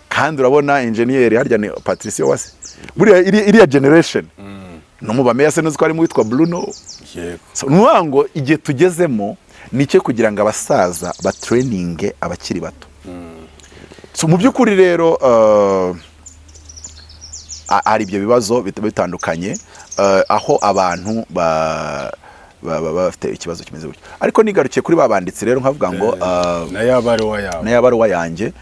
Kandi urabona engineer harya ni Patricia Wase buriya iriya generation no mu bameya se n'uziko ari mu witwa Bruno. So nuwango igihe tugezemo nicyo kugira ngo abasaza ba training abakiri bato. So mu byukuri rero ari ibyo bibazo bitandukanye aho abantu bafite ikibazo kimeze gutyo. Ariko nigarukiye kuri babanditsi rero nkavuga ngo na yabaruwa yanjye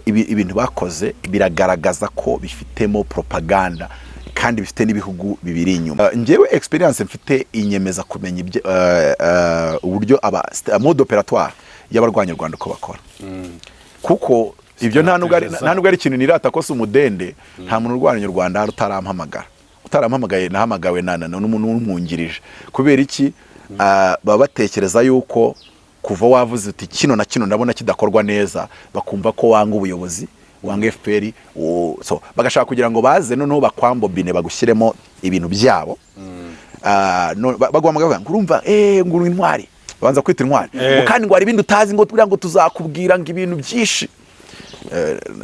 ibintu bakoze biragaragaza ko bifitemo propaganda kandi bifite n'ibihugu bibiri inyuma. Ngewe experience mfite inyemeza kumenya uburyo mode operatoire y'abarwanya Rwanda ko bakora. Kuko ibyo nta nubwo ari ikintu nirata ko umudende nta muntu urwanya Rwanda utarampamagaye nahamagawe n'umuntu w'umwungirije. Kubera iki baba batekereza yuko kuva wavuze uti kino na kino ndabona kidakorwa neza, bakumva ko wanga ubuyobozi, wanga FPR, so bagashaka kugira ngo baze noneho bakwambobine bagushyiremo ibintu byabo. Bagwamagaga urumva nguru intwari banza kwita intwari kandi ngo ari ibindi utazi ngo tubira ngo tuzakubwira ngo ibintu byinshi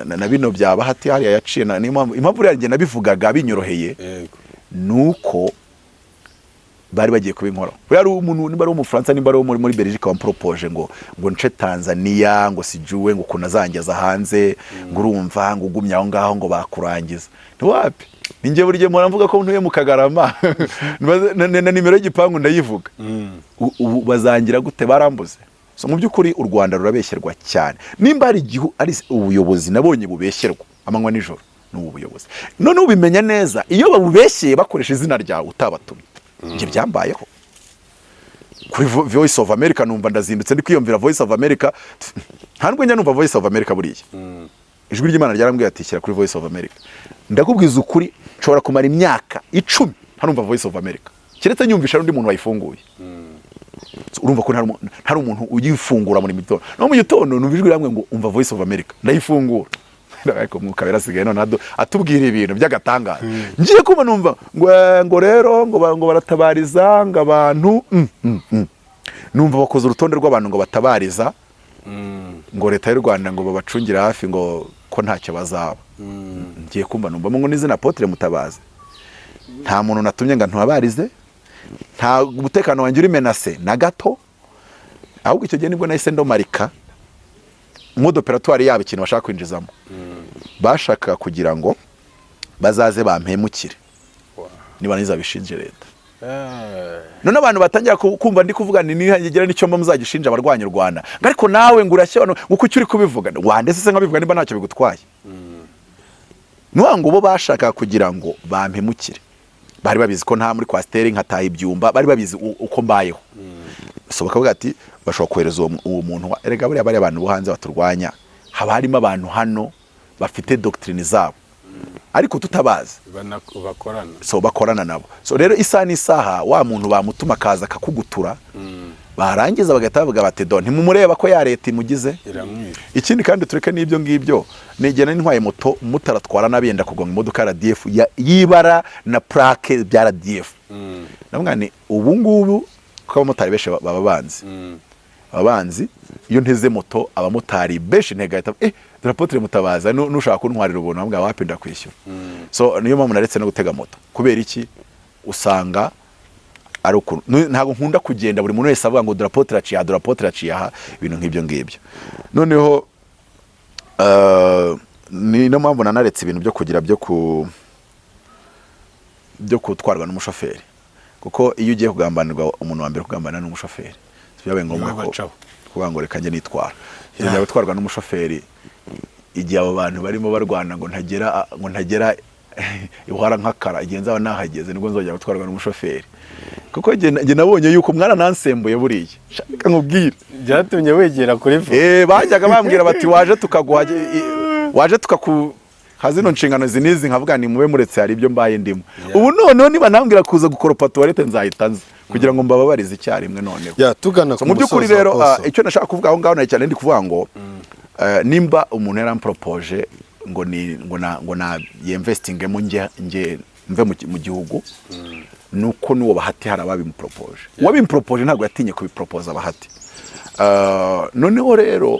na bino byaba hati hariya yaciye impamvu rero nabivugaga binyoroheye nuko bari bagiye kubinkora. Yari umuntu nimba ari umufaransa nimba ari muri Belgique wampropose ngo nce Tanzania ngo sijuwe ngo kunazangeza hanze ngo urumva ngo ugumya aho ngaho ngo bakurangiza. Ntiwapi ninjye burije mpora mvuga ko ntuye mu Kagarama na nimero y'igipangu ndayivuga. Ubu bazangira gute barambuze. So mu byukuri u Rwanda rurabeshyerwa cyane. Nimba ari ari ubuyobozi nabonye bubeshyerwa amanywa nijoro n'ubuyobozi. None ubimenya neza iyo babubeshyeye bakoresha izina ryawe utabatumye. Nje byambayeho kuri Voice of America numva ndazindutse ndi kwiyumvira Voice of America. Ntabwo njya numva Voice of America buriya. Ijwi ry'Imana ryarambwiye ati shyira kuri Voice of America. Ndakubwiza ukuri nshobora kumara imyaka 10 ntarumva Voice of America. Kiretse nyumvisha undi muntu wayifunguye. Urumva ko ntari umuntu uyifungura muri mitono. No mu gitondo numvijwe ramwe ngo umva Voice of America ndayifungura. Ariko mukabera sigaye none atubwira ibintu by'agatangaza. Ngiye kuba numva ngo rero ngo baratabariza ngo abantu numva bakoze urutonde rw'abantu ngo batabariza ngo leta y'u Rwanda ngo babacungira hafi ngo ko ntacyo bazaba. Ngiye kumva numva ngo n'izina AP.Mutabazi nta muntu natumye ngo ntabarize, nta umutekano wanjye uri menase na gato. Ahubwo icyo gihe nibwo nahise ndomarika mode operatoire yabo ikintu bashaka kwinjizamo. Bashaka kugira ngo bazaze bampemukire niba niza bishinje leta. None abantu batangira kumva ndi kuvuga ni nihagera nicyo mba muzagishinja abarwanya Rwanda. Ariko nawe ngurashye uko uri kubivuga wandese se nkabivuga niba ntacyo bigutwaye. Nuwango bo bashaka kugira ngo bampemukire. Bari babizi ko nta muri kwasteri nkataye ibyumba, bari babizi uko mbayeho. So bakavuga ati bashobora kohereza uwo muntu erega bari abantu bo hanze baturwanya. Haba harimo abantu hano bafite doctrine zabo ariko tutabazi bakorana. So bakorana nabo. So rero isaha wa muntu bamutuma kaza kakugutura barangiza bagahita bavuga bati don ntimumureba ko ya leta imugize. Ikindi kandi tureke n'ibyo ngibyo negena n'intwaye moto mutaratwara nabenda kugonga imodoka RDF yibara na plaque bya RDF. Namwani ubu ngubu ko abamotari beshe babanzi iyo nteze moto abamotari beshe ntega AP.Mutabazi nushaka kuntwarira ubuntu ambwa wapinda kwishyura. So niyo mpamvu naretse no gutega moto kubera iki usanga ari uko ntago nkunda kugenda buri muntu wese avuga ngo AP.Mutabazi aha ibintu nk'ibyo ngibyo. Noneho ni no mpamvu nanaretse ibintu byo kugira byo kutwarwa n'umushoferi. Kuko iyo ugiye kugambanirwa umuntu wa mbere kugambana n'umushoferi byabaye ngombwa ko kuvuga ngo reka njye nitwara. Njye gutwarwa n'umushoferi igihe abo bantu barimo barwana ngo ntagera ihora nkakara igihe nzaba nahageze nibwo nzongera gutwarwa n'umushoferi kuko nge nabonye yuko mwana nansembuye buriye shaka nkubwire byatumye wegera kuri vo bajyaga bambwira bati waje tukaguha waje hazino nshingano zinizi nkavuga ni mube muretse hari ibyo mbaye ndimo ubu noneho niba nambwira kuza gukoropa toilette nzahita nza kugira ngo mbababarize icyarimwe noneho tugana mu by'ukuri rero icyo nashaka kuvuga aho ngaho cyane ndi kuvuga ngo nimba umuntu yarampropoje ngo na yinvestingemo nge mve mu gihugu nuko nuwo bahati hari ababimupropoje uwabimpropoje ntabwo yatinye kubipropoza bahati noneho rero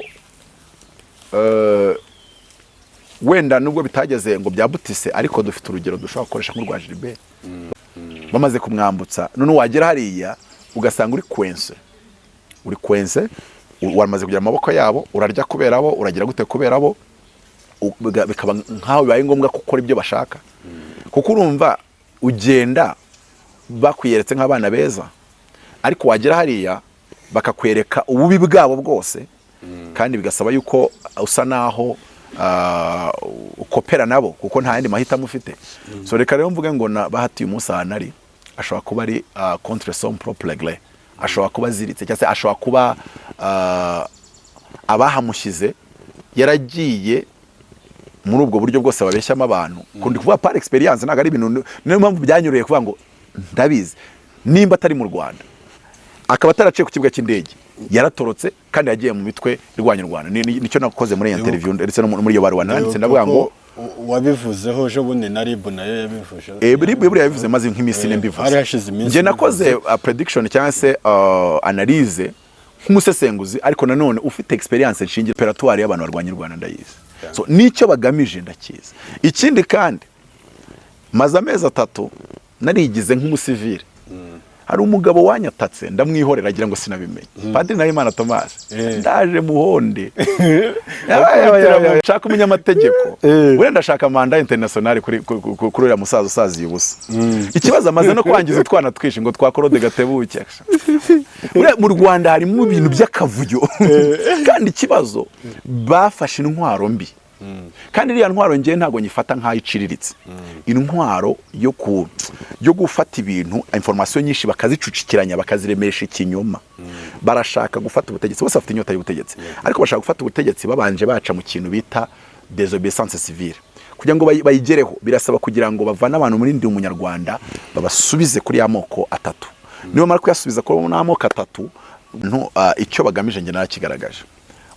wenda nubwo bitageze ngo byabutise ariko dufite urugero dushobora gukoresha nk'urwa Gilbert bamaze kumwambutsa none wagera hariya ugasanga uri kwense waramaze kugira amaboko yabo urarya kubera abo uragira gute kubera abo bikaba nkaho bibaye ngombwa gukora ibyo bashaka kuko urumva ugenda bakwiyeretse nk'abana beza ariko wagera hariya bakakwereka ububi bwabo bwose kandi bigasaba yuko usa naho ukopera nabo kuko nta yandi mahitamo ufite so reka rero mvuge ngo bahatiye umunsi ahantu ari ashobora kuba ari contre son propre regret ashobora kuba aziritse cyangwa se ashobora kuba abahamushyize yaragiye muri ubwo buryo bwose babeshyamo abantu kundi kuvuga par experience ntago ari ibintu niyo mpamvu byanyureye kuvuga ngo ndabizi nimba atari mu Rwanda akaba ataraciye ku kibuga cy'indege yaratorotse kandi yagiye mu mitwe irwanya u Rwanda nicyo nakoze muri interview ndetse no muri iyo baruwa nanditse ndavuga ngo wabivuzeho ejo bundi na RIB nayo yabivuje RIB yabivuze maze nk'iminsi ine mbivuze nge nakoze prediction cyangwa se analyse nk'umusesenguzi ariko nanone ufite experience nshingiye operatoire y'abantu barwanya u Rwanda ndayizi so nicyo bagamije ndakiza ikindi kandi maze amezi 3 narigize nk'umusivile hari umugabo wanyatatse ndamwihorera agira ngo sinabimenye Padiri Nahimana Thomas ndaje muhonde nshaka umunyamategeko urenda shaka manda international kuri uriya musaza usaziye ubusa ikibazo amaze no kwangiza utwana twishi ngo twakorode gatebuke mu Rwanda hari mu bintu by'akavuyo kandi ikibazo bafashe intwaro mbi kandi iriya ntwaro ngiye ntago nyifata nk'ayiciriritse intwaro yo gufata ibintu information nyinshi bakazicucikiranya bakaziremesha ikinyoma barashaka gufata ubutegetsi bose bafite inyota y'ubutegetsi ariko bashaka gufata ubutegetsi babanje baca mu kintu bita désobéissance civile kugira ngo bayigereho birasaba kugira ngo bavana abantu muri ndi umunyarwanda babasubize kuri ya moko atatu niyo mara kuyasubiza kuri na moko atatu icyo bagamije nge narakigaragaje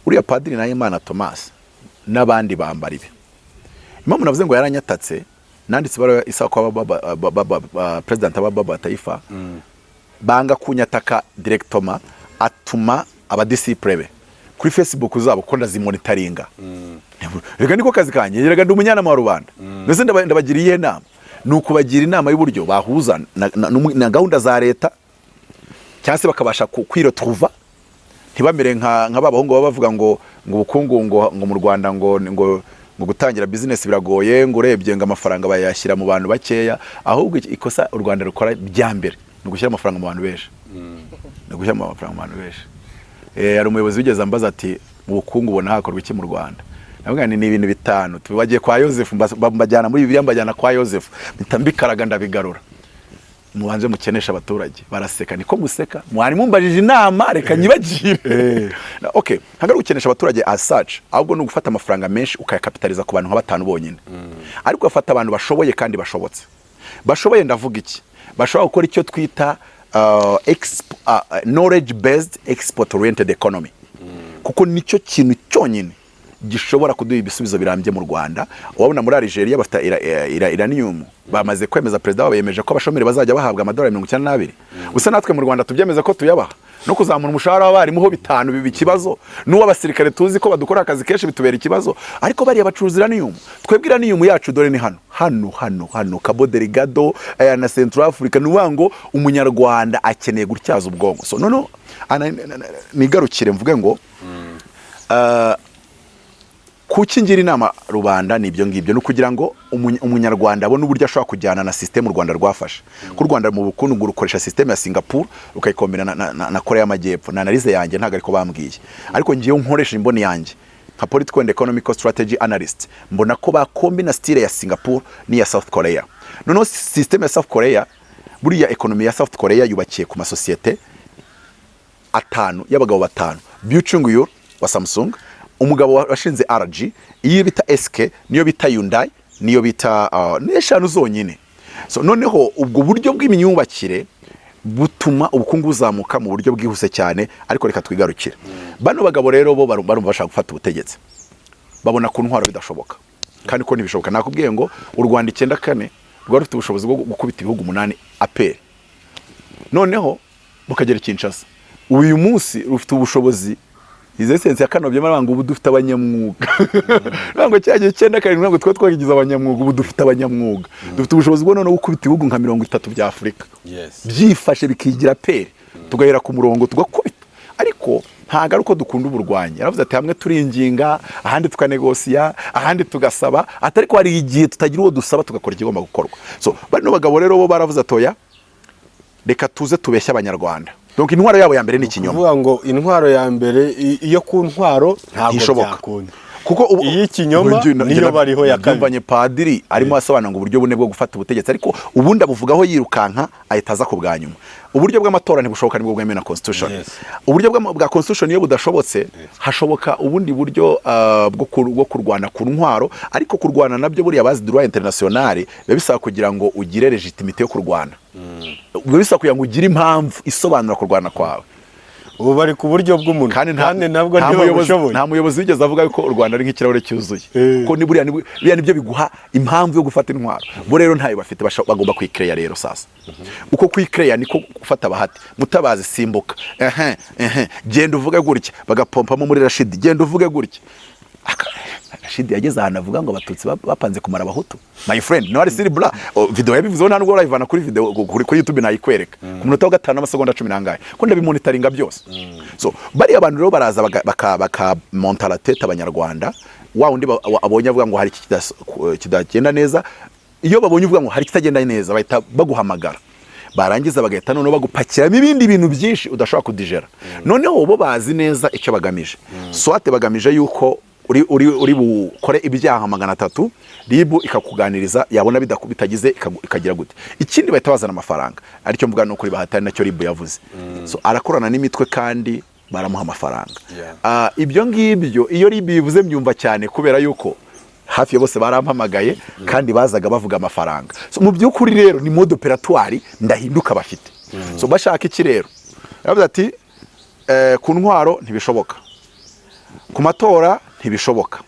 uriya Padiri Nahimana Thomas n'abandi bambaribe impamvu navuze ngo yaranyatatse nanditse bara isa kwa president baba taifa banga kunyataka directement atuma abadisiplebe kuri Facebook zabo ko ndazimonitoringa rega niko kazi kanje rega ndi umunyana wa rubanda nese ndabagiriye inama nuko bagira inama y'uburyo bahuza na gahunda za leta cyangwa se bakabasha kwiretrouva ntibamere nka babahungu baba bavuga ngo ubukungu ngo mu Rwanda ngo gutangira business biragoye ngo urebye ngo amafaranga bayashyira mu bantu bakeya ahubwo ikosa u Rwanda rukora byambere no gushyira amafaranga mu bantu benshi no gushyira amafaranga mu bantu benshi hari umuyobozi wigeze ambaza ati ubukungu ubona hakorwa iki mu Rwanda navuga ni ibintu bitanu tubagiye kwa Joseph mbajyana muri Bibiliya mbajyana kwa Joseph mpitambikaraga ndabigarura mubanze mukenesha abaturage baraseka niko museka mwari mumbajije inama reka nyibagire okay hagaruka gukenesha abaturage as such ahubwo no gufata amafaranga menshi ukayakapitaliza ku bantu nk'abatanu bonyine ariko afata abantu bashoboye kandi bashobotse bashoboye ndavuga iki bashobora gukora icyo twita knowledge based export oriented economy kuko nicyo kintu cyonyine gishobora kuduha ibisubizo birambye mu Rwanda wabona muri Algeria bafite iranium bamaze kwemeza president wabo yemeje ko abashomeri bazajya bahabwa amadolari 92 gusa natwe mu Rwanda tubyemeza ko tuyabaha no kuzamura umushahara w'abarimu ho bitanu bibi kibazo n'uwa basirikare tuzi ko badukora akazi kenshi bitubera ikibazo ariko bari abacuruzi iranium twebwe iranium yacu dore ni hano Cabo Delgado na Central Africa nuwango umunyarwanda akeneye gutyaza ubwongo so no nigarukire mvuge ngo kukingira inama rubanda nibyo ngibyo no kugira ngo umunyarwanda abone uburyo ashobora kujyana na system u Rwanda rwafasha ku Rwanda mu bukungu ngo rukoresha system ya Singapore ukayikombina na Korea y'Amajyepfo na analize yanjye ntago ariko bambwiye ariko ngiye nkoresha imboni yanjye nka political and economic strategy analyst mbona ko bakombina style ya Singapore n'iya South Korea. Noneho system ya South Korea, buriya economy ya South Korea yubakiye ku masosiyete atanu y'abagabo batanu. Byuchungu wa Samsung, umugabo washinze RG, iyo bita SK, niyo bita Hyundai, niyo bita n'eshanu zonyine. So noneho ubwo buryo bw'imyubakire butuma ubukungu buzamuka mu buryo bwihuse cyane, ariko reka twigarukire. Bano bagabo rero bo barumva bashaka gufata ubutegetsi, babona ku ntwaro bidashoboka, kandi ko ntibishoboka. Nakubwiye ngo u Rwanda 94 rwari rufite ubushobozi bwo gukubita ibihugu 8 APR, noneho bukagera Kinshasa. Uyu munsi rufite ubushobozi izesense ya Kanobye maranga ubu dufite abanyamwuga. Nango cyagiye 94 ntabwo twa twagize abanyamwuga, ubu dufite abanyamwuga. Dufite ubushobozi bwo none gukubita ibihugu nka 30 bya Afrika. Byifashe bikigira APR, tugahera ku murongo tugakubita. Ariko ntago ari uko dukunda uburwanya. Yaravuze ati hamwe turinginga, ahandi tukanegosiya, ahandi tugasaba, atari ko hari igihe tutagira uwo dusaba tugakora ikigomba gukorwa. So bano bagabo rero bo baravuze atoya, reka tuze tubeshya abanyarwanda. Donc intwaro yabo ya mbere ni ikinyoma. Kuvuga ngo intwaro ya mbere iyo ku ntwaro ntabwo byakunda. Kuko iyi kinyoma niyo bariho ya kabiri. Yumvanye padiri arimo asobanura ngo uburyo bune bwo gufata ubutegetsi, ariko ubundi abuvugaho yirukanka ahitaza ku bwanyuma. Uburyo bw'amatora ntibushoboka, nibwo bwemeye na constitution. Uburyo bwa constitution iyo budashobotse, hashoboka ubundi buryo bwo kurwana ku ntwaro, ariko kurwana nabyo buriya bazi droit international bisaba kugira ngo ugire legitimité yo kurwana. Bisaba kugira ngo ugire impamvu isobanura kurwana kwawe. Ubu bari ku buryo bw'umuntu kandi nabwo ntibabushoboye. Nta muyobozi wigeze avuga ko u Rwanda ari nk'ikirahure cyuzuye, ko ni buriya nibyo biguha impamvu yo gufata intwaro. Bo rero ntayo bafite, bagomba kwikreya rero sasa. Uko kwikreya niko gufata abahati. Mutabazi simbuka, genda uvuge gutya, bagapompamo muri Rashid, genda uvuge gutya. Rashid yageze ahantu avuga ngo abatutsi bapanze kumara abahutu. My friend, no ari siri bla. Video yabivuzeho nta nubwo live na kuri video kuri YouTube nayikwereka. Ku munota wa 5 n'amasegonda 10 nangaye. Ko ndabimonitoringa byose. So bari abantu rero baraza baka monta la tête abanyarwanda. Wa undi abonye avuga ngo hari kidagenda neza. Iyo babonye uvuga ngo hari kitagenda neza bahita baguhamagara. Barangiza bagahita none bagupakiramo ibindi bintu byinshi udashobora kudigera. Noneho bo bazi neza icyo bagamije. Swate bagamije yuko uri bukore ibyaha 300, ribu ikakuganiriza, yabona bitagize ikagira gute. Ikindi bahita bazana amafaranga, aricyo mvuga no kuri bahatari nacyo ribu yavuze. So arakorana n'imitwe kandi baramuha amafaranga. Ibyo ngibyo iyo ribu bivuze mbyumva cyane, kubera yuko hafi ya bose barampamagaye kandi bazaga bavuga amafaranga. So mu by'ukuri rero ni mode operatoire ndahinduka bafite. So bashaka iki rero? Yavuze ati ku ntwaro ntibishoboka, ku matora ntibishoboka.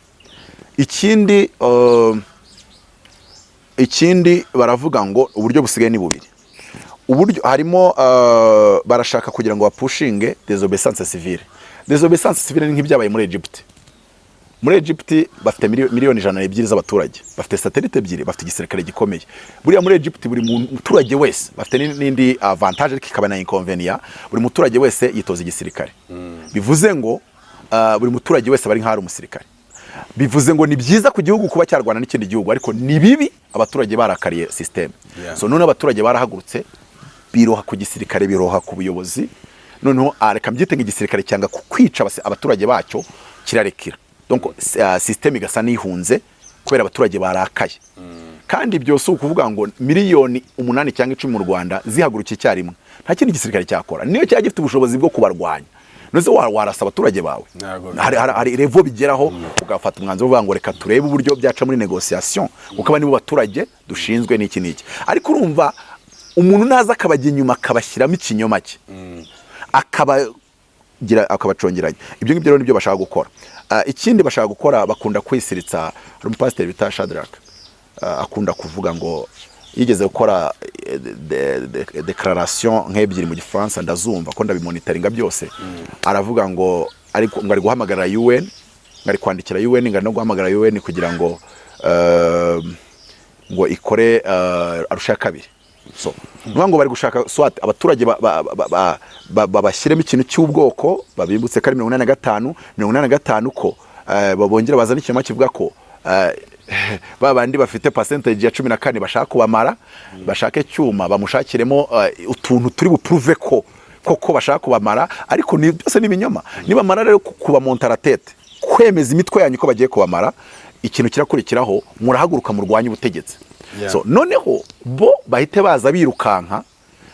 Ikindi baravuga ngo uburyo busigaye ni bubiri. Uburyo harimo barashaka kugira ngo bapushinge désobéissance civile. Désobéissance civile ni nk'ibyabaye muri Egypt. Muri Egypt bafite miliyoni 102 z'abaturage, bafite satellite ebyiri, bafite igisirikare gikomeye. Buriya muri Egypt buri muturage wese bafite n'indi avantage ariko ikaba na inconvénient. Buri muturage wese yitoza igisirikare. Bivuze ngo buri muturage wese bari nk'ari umusirikare. Bivuze ngo ni byiza ku gihugu kuba cyarwana n'ikindi gihugu, ariko ni bibi abaturage barakariye system. So none abaturage barahagurutse, biroha ku gisirikare, biroha ku buyobozi. Noneho areka mbyitenge igisirikare cyanga kukwica abaturage bacyo kirarekira. Donc system igasa n'ihunze kubera abaturage barakaye. Kandi byose ukuvuga ngo miliyoni 8 cyangwa 10 mu Rwanda zihagurukiye cyarimwe, nta kindi gisirikare cyakora. Niyo cyari gifite ubushobozi bwo kubarwanya. Noze warasa abaturage bawe. Hari revo bigeraho ugafata umwanzuro uvuga ngo reka turebe uburyo byaca muri negotiation, kuko abandi bo baturage dushinzwe n'iki n'iki. Ariko urumva umuntu naza akabajya inyuma akabashyiramo ikinyoma cye, akabacongeranya. Ibyo ngibyo rero nibyo bashaka gukora. Ikindi bashaka gukora, bakunda kwisiritsa. Umupasiteri bita Shadrack akunda kuvuga ngo yigeze gukora declaration nk'ebyiri mu Gifaransa, ndazumva ko ndabimonitoringa byose. Aravuga ngo ariko ngari guhamagara UN, ngari kwandikira UN, ngari no guhamagara UN kugira ngo ikore arusha kabiri. So ngo bari gushaka swat abaturage babashyiremo ikintu cy'ubwoko, babibutse kari 85 ko babongera bazana ikintu kivuga ko babandi bafite percentage ya 14 bashaka kubamara, bashaka cyuma bamushakiremo utuntu turi buprove ko bashaka kubamara, ariko ni byose nibinyoma. Niba mara rero kuba monta la tête kwemeza imitwe yanyu ko bagiye kubamara, ikintu kirakurikiraho murahaguruka murwanya ubutegetsi. So noneho bo bahite baza birukanka,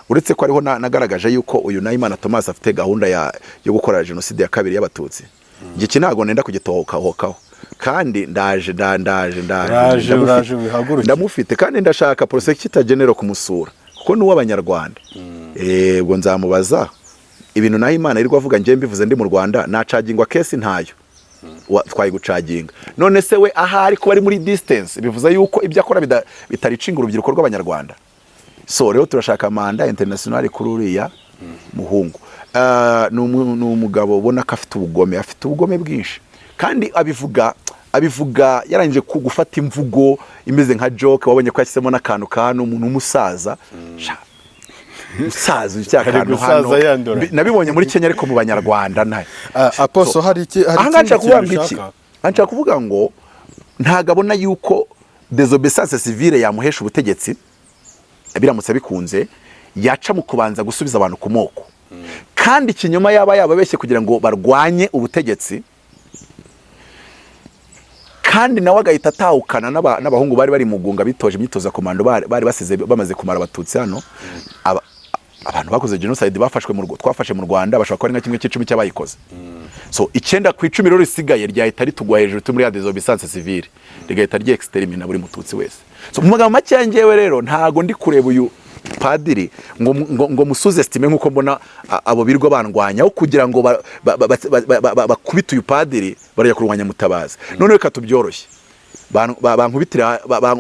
uretse ko ariho nagaragaje yuko uyu Nahimana Thomas afite gahunda yo gukora jenoside ya kabiri y'abatutsi. Nge kinago nenda kugitohokaho kandi ndaje ndamufite kandi ndashaka prosecutor general kumusura kuko nuwa abanyarwanda. Ubwo nzamubaza ibintu Nahimana yirirwa avuga nge mbivuze ndi mu Rwanda nacagingwa case ntayo. Twaye gucaginga none se we ahari ko bari muri distance bivuze yuko ibyo akora bitaricinga urubyiruko rw'abanyarwanda. So rero turashaka manda international kuri uriya muhungu. Ni umugabo ubona ko afite ubugome bwinshi kandi abivuga yarangije gufata imvugo imeze nka joke, wabonye ko yashyizemo n'akantu kano umuntu umusaza musaza cyakano hano nabibonye muri Kenya ariko mu banyarwanda naye. Aposo hari iki anca kuvuga ngo ntagabona yuko desobedience civile yamuhesha ubutegetsi biramutse bikunze yaca mu kubanza gusubiza abantu ku moko kandi ikinyoma yababeshye kugira ngo barwanye ubutegetsi kandi nawe agahita atahukana n'abahungu bari mu gunga bitoje imyitozo komando bari basize bamaze kumara abatutsi hano. Abantu bakoze genocide twafashe mu Rwanda bashaka ko ari nka kimwe cy'icumi cy'abayikoze. So 9 ku 10 rero risigaye ryahita ritugwa hejuru muri ya desobedience civile rigahita ryextermina buri mututsi wese. So mu magambo make yangewe rero ntago ndi kureba uyu padiri ngo musuze estime nkuko mbona abo birwa bandwanya aho kugira ngo bakubita uyu padiri barajya kurwanya Mutabazi. None reka tubyoroshye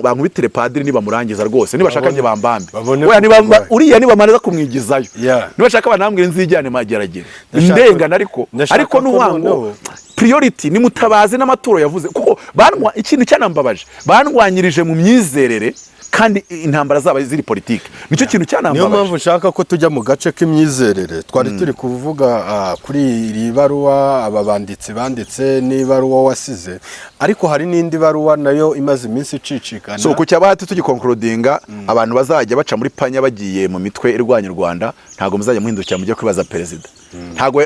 bankubitire padiri niba murangiza rwose nibashaka nje bambambe uriya niba maneza kumwigizayo nibashaka banambwira nzijyane mageragere ndenga ariko nuwango priority ni Mutabazi n'amaturo yavuze kuko ikintu cyanambabaje bandwanyirije mu myizerere kandi intambara zaba ziri politike nicyo kintu cyanambabaje. Niyo mpamvu ushaka ko tujya mu gace k'imyizerere twari turi kuvuga kuri iri baruwa aba banditsi banditse n'ibaruwa wasize, ariko hari n'indi baruwa nayo imaze iminsi icicikana. So ku cyabahati tugikonkludinga abantu bazajya baca muri panya bagiye mu mitwe irwanya u Rwanda ntago muzajya muhindukira mujye kwibaza president.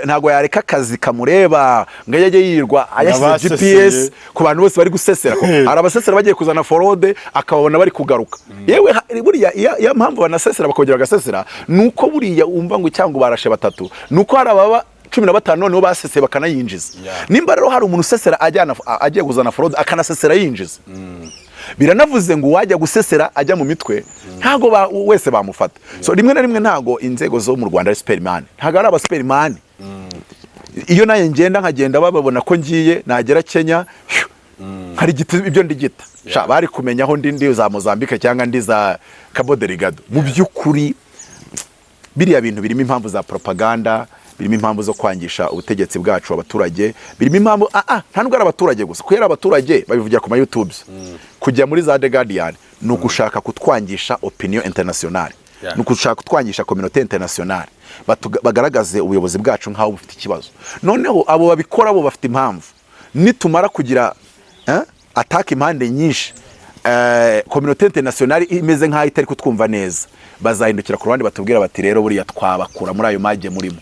Ntago yareka akazi kamureba ngo yajye yirwa ayashyize GPS ku bantu bose bari gusesera ko arabasesera bagiye kuzana forode akababona bari kugaruka. Yewe buriya ya mpamvu banasesera bakongera bagasesera nuko buriya umva ngo cyangwa barashe batatu nuko hari ababa 15 noneho baseseye bakanayinjiza. Nimba rero hari umuntu usesera agiye kuzana forode akanasesera yinjiza, biranavuze ngo wajya gusesera ajya mu mitwe ntago wese bamufata. So rimwe na rimwe ntago inzego zo mu Rwanda superman ntago ari abasuperman. Iyo naye ngenda nkagenda bababona ko ngiye nagera Kenya hari giti ibyo ndigita bari kumenya aho ndi za Mozambique cyangwa ndi za Cabo Delgado. Mu byukuri biriya bintu birimo impamvu za propaganda, birimo impamvu zo kwangisha ubutegetsi bwacu abaturage, birimo impamvu nta nubwo ari abaturage gusa kuko abaturage babivugira ku ma YouTube kujya muri za The Guardian no gushaka kutwangisha opinion international no gushaka kutwangisha communauté internationale bagaragaze ubuyobozi bwacu nkaho bufite ikibazo. Noneho abo babikora bo bafite impamvu nitumara kugira attack impande nyinshi communauté internationale imeze nkaho itari kutwumva neza bazahindukira ku ruhande batubwira bati rero buriya twabakura muri ayo maje murimo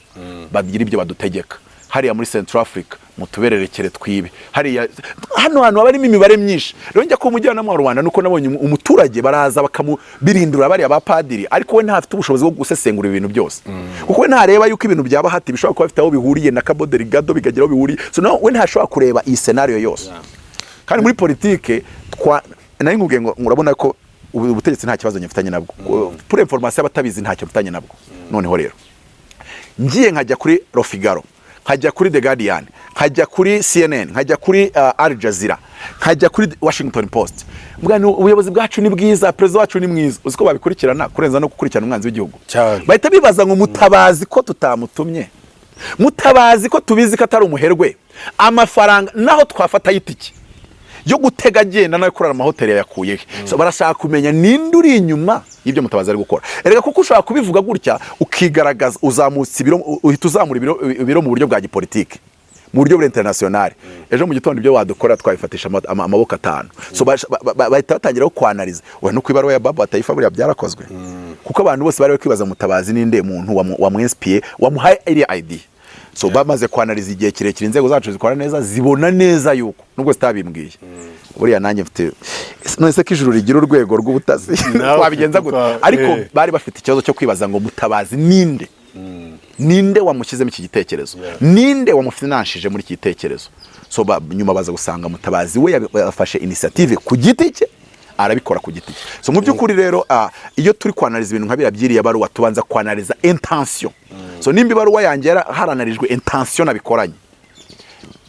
bagira ibyo badutegeka hariya muri Central Africa mutubererekere twibe hariya hano abarimo imibare myinshi. Rero njya ko mujyana mu Rwanda nuko nabonye umuturage baraza bakamubirindura bari abapadiri ariko we ntafite ubushobozi bwo gusesengura ibintu byose kuko we ntareba yuko ibintu byaba hati bishobora kuba bifite aho bihuriye na Cabo Delgado bigagera aho bihuriye. So no we ntashobora kureba iyi scenario yose kandi muri politike nari nkubwiye ngo urabona ko ubutegetsi nta kibazo nyifitanye nabwo pour information abatabizi nta cyofitanye nabwo. Noneho rero ngiye nkajya kuri Le Figaro nkajya kuri The Guardian nkajya kuri CNN nkajya kuri Al Jazeera nkajya kuri Washington Post mbwana ubuyobozi bwacu ni bwiza president wacu ni mwiza uziko babikurikirana kurenza no gukurikirana umwanzi w'igihugu bahita bibaza ngo Mutabazi ko tutamutumye Mutabazi ko tubizi ko atari umuherwe amafaranga naho twafata yitiki yo gutega agenda nayo kurara amahoteli yakuye. So barashaka kumenya ninde uri inyuma y'ibyo Mutabazi ari gukora. Erega kuko ushaka kubivuga gutya ukigaragaza uzamutse ibiro uhita uzamura ibiro mu buryo bwa gipolitike mu buryo bwa international. Ejo mu gitondo ibyo wadukora twabifatisha amaboko 5. So bahita batangira kwanaliza we no kwibaruwa ya baba atayifa buriya byarakozwe kuko abantu bose bari kwibaza Mutabazi ninde muntu wa mwinspire wamuhaye area ID. so bamaze kwanariza igihe kirekire inzego zacu zikora neza zibona neza yuko nubwo zitabimbwiye buriya nanjye mfite none se ko ijuru rigira urwego rw'ubutasi twabigenza gute ariko bari bafite ikibazo cyo kwibaza ngo Mutabazi ninde wamushyizemo iki gitekerezo ninde wamufinanshije muri iki gitekerezo so nyuma baza gusanga Mutabazi we yafashe initiative ku giti cye arabikora ku giti cye so mu by'ukuri rero iyo turi kwanariza ibintu nka biriya baruwa tubanza kwanariza intention so nimba baruwa yanjye haranarijwe intention nabikoranye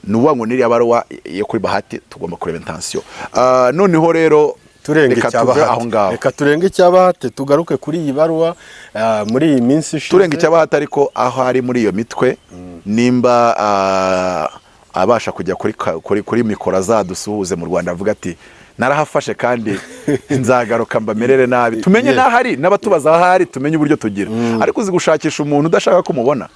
nuvuga ngo niriya baruwa yo kuri Bahati tugomba kureba intention noneho rero reka turenge icyabahate tugaruke kuri iyi baruwa muri iyi minsi ishize turenge icyabahate ariko aho ari muri iyo mitwe nimba abasha kujya kuri mikoro azadusuhuze mu Rwanda avuga ati narahafashe kandi nzagaruka mbamerere nabi tumenye nahari n'abatubaza ahari tumenye uburyo tugira ariko uzi gushakisha umuntu udashaka kumubona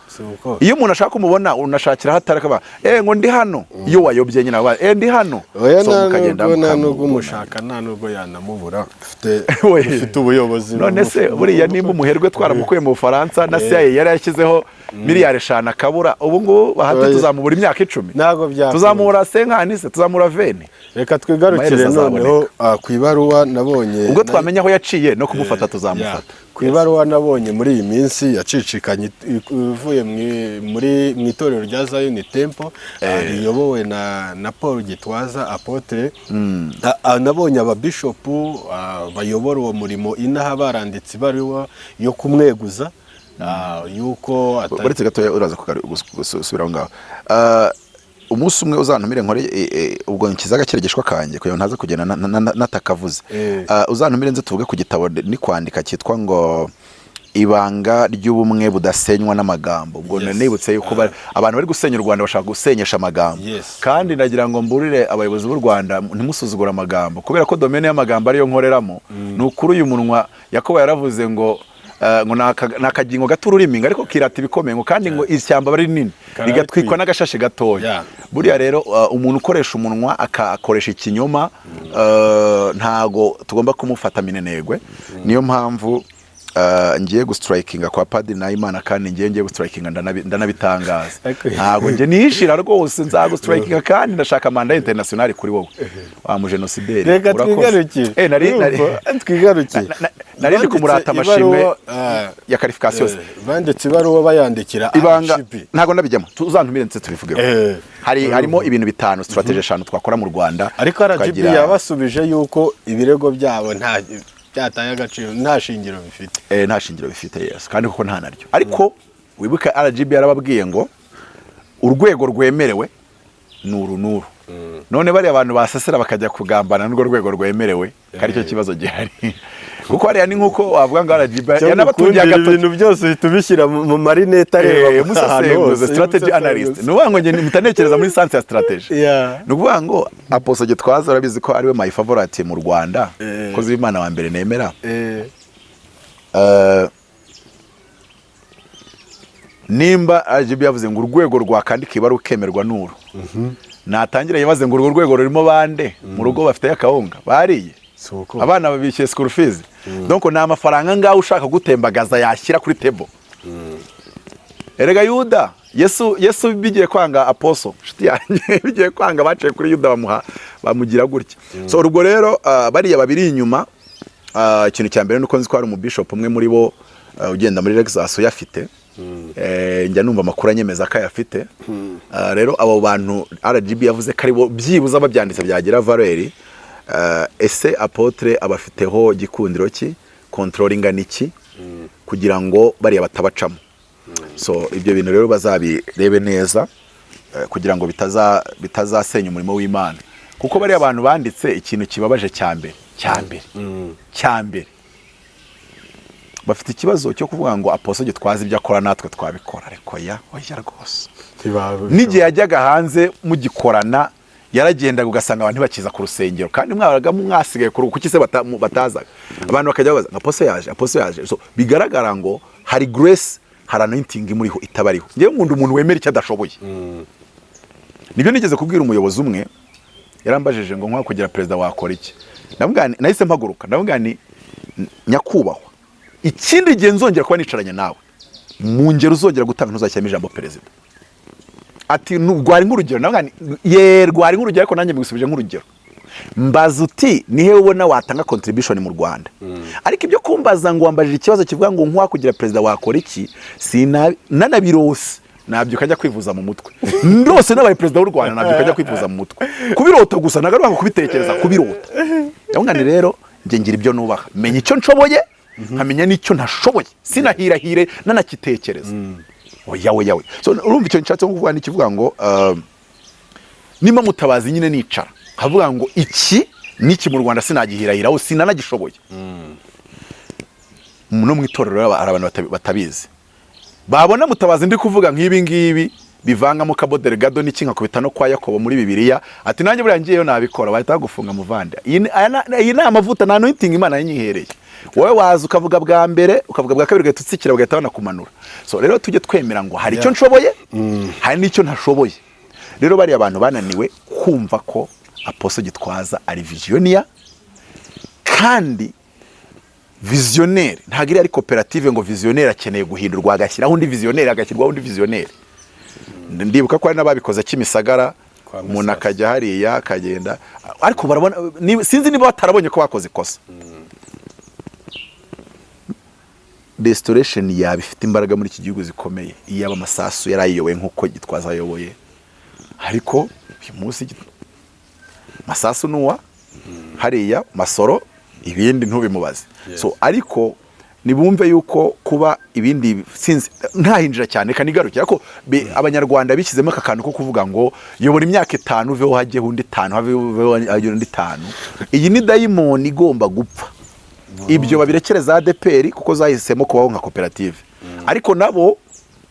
iyo umuntu ashaka kumubona unashakira hataraka ngo ndi hano iyo wayobye nyina ndi hano so mukagenda nubwo umushaka nta nubwo yanamubura ufite ubuyobozi none se buriya nimba umuherwe twaramukuye mu Bufaransa na CIA yari yashyizeho miliyari 5 akabura ubu ngubu Bahati tuzamubura imyaka 10 tuzamubura 50 tuzamubura 20 reka twigarukire noneho ku ibaruwa nabonye ubwo twamenya aho yaciye no kumufata tuzamufata ku ibaruwa nabonye muri iyi minsi yacicikanye ivuye mu itorero rya Zion Temple riyobowe na Paul Gitwaza Apotre nabonye ababishopu bayobora uwo murimo inaha baranditse ibaruwa yo kumweguza yuko baretse gatoya uraza gusubiraho ngaho umunsi umwe uzantumire nkore ubwo nkizaga kiregeshwa kanjye kuyo ntaza kugenda natakavuze uzantumire nze tuvuge ku gitabo ni kwandika cyitwa ngo ibanga ry'ubumwe budasenywa n'amagambo ubwo nibutse yuko abantu bari gusenya u Rwanda bashaka gusenyesha amagambo kandi nagira ngo mburire abayobozi b'u Rwanda ntimusuzugura amagambo kubera ko domaine y'amagambo ariyo nkoreramo n'ukuri uyu munwa Yakobo yaravuze ngo nakagingo gatururiminga ariko kirata ibikomeye ngo kandi ngo ishyamba bari nini rigatwikwa n'agashashe gatoya buriya rero umuntu ukoresha umunwa akakoresha ikinyoma ntago tugomba kumufata minenegwe niyo mpamvu ngiye gustrikinga kwa Padiri Nahimana kandi ngiye gustrikinga ndanabitangaza ntago nje nishira rwose nzagustrikinga kandi ndashaka manda international kuri wowe wa mu genocidaire reka twigarukire twigarukire narindi kumurata amashimwe ya qualification banditse baruwa bayandikira ibanga ntago nabijyamo tuzantumire ndetse tubivugeho harimo ibintu bitanu strategy 5 twakora mu Rwanda ariko RGB yabasubije yuko ibirego byabo byataye agaciro nta shingiro bifite nta shingiro bifite yes kandi kuko nta naryo ariko wibuka RGB yarababwiye ngo urwego rwemerewe nuru none bari abantu basasera bakajya kugambana n'urwo rwego rwemerewe kari cyo kibazo gihari kuko ari ni nkuko wavuga ngo RGB yanabatungiye ibintu byose bitubishyira mu marineta reba musaseguze strategy analyst nuvuga ngo nge mutanekereza muri science ya strategy nuvuga ngo Apostle Gitwaza arabizi ko ari we my favorite mu Rwanda ko z'Imana wa mbere nemera nimba RGB yavuze ngo urwego rwakandika ibaru kemerwa nuru natangira yabaze ngo urwo rwego rurimo bande mu rugo bafite yakawunga bariye abana babishyuye school fees donc na amafaranga ngaho ushaka gutembagaza yashyira kuri table erega Yuda Yesu bigiye kwanga Apostle shiti yanjye bigiye kwanga baciye kuri Yuda bamugira gutya so urwo rero bariya babiri inyuma ikintu cya mbere nuko nzi ko ari umubishop umwe muri bo ugenda muri Lexus yafite njya numva amakuru anyemeza ko ayafite rero abo bantu RGB yavuze ko ari bo byibuza babyanditse byagira valeur ese Apotre abafiteho gikundiro ki controlling aniki kugira ngo bariya batabacamo so ibyo bintu rero bazabirebe neza kugira ngo bitazasenya umurimo w'Imana kuko bariya abantu banditse ikintu kibabaje cyambere bafite ikibazo cyo kuvuga ngo Apostle Gitwaza ibyo akora natwe twabikora ariko oya rwose n'igihe yajyaga hanze mugikorana yaragendaga ugasanga abantu bakiza ku rusengero kandi mwaraga mwasigaye kuki se batazaga abantu bakajya baza Apostle yaje so bigaragara ngo hari grace hari anointing muriho itabariho ngiye umuntu wemera icyo adashoboye nibyo nigeze kubwira umuyobozi umwe yarambajije ngo nkwa kugira president wakora iki ndamugani nahise mpaguruka ndamugani nyakubahwa ikindi gihe nzongera kuba nicaranye nawe mu ngero uzongera gutanga ntuzashyiramo ijambo president ati rwari nk'urugero navuga ye rwari nk'urugero ariko nanjye mbisubije nk'urugero mbaza uti nihe ubona watanga contribution mu Rwanda ariko ibyo kumbaza ngo wambajije ikibazo kivuga ngo nkwa kugira president wakora iki nanabirose nabyo kajya kwivuza mu mutwe ndose nabaye president w'u Rwanda nabyo kajya kwivuza mu mutwe kubirota gusa nagaruka kubitekereza kubirota yangane rero nge ngira ibyo nubaha menya icyo nshoboye nkamenya n'icyo ntashoboye sinahirahire nanakitekereza oya so urumva icyo nshatse kuvuga n'ikivuga ngo nima Mutabazi nyine nicara havuga ngo iki niki mu Rwanda sinagihirahiraho sinanagishoboye no mu itorero abantu batabizi babona Mutabazi ndi kuvuga nk'ibi ngibi bivanga mu Cabo Delgado n'iki nkakubita no kwa Yakobo muri Bibiliya ati nanjye buriya ngiyeyo nabikora bahita gufunga muvande iyi na amavuta na anointing Imana yanyihereye wowe waza ukavuga bwa mbere ukavuga bwa kabiri gatutsikira bagahita banakumanura so rero tujye twemera ngo hari icyo nshoboye hari n'icyo ntashoboye rero bari abantu bananiwe kumva ko Apostle Gitwaza ari visionnaire kandi visionnaire ntagiri ari koperative ngo visionnaire akeneye guhindurwa agashyiraho undi visionnaire agashyirwaho undi visionnaire ndibuka ko ari nababikoze Kimisagara umuntu akajya hariya akagenda ariko barabona sinzi niba batarabonye ko bakoze ikosa restoration yabifite imbaraga muri iki gihugu zikomeye iyaba amasasu yarayiyoboye nkuko Gitwaza ayoboye ariko uyu munsi masasu nuwa hariya masoro ibindi ntubimubaze so ariko nibumve yuko kuba ibindi sinzi ntahinjira cyane kanigarukira ko abanyarwanda bikizemo akakantu ko kuvuga ngo yobora imyaka 5 uveho hajye undi 5 haveho hajye undi 5 iyi ni daimon igomba gupfa ibyo babirekereza ADPR kuko zahisemo kubaho nka koperative ariko nabo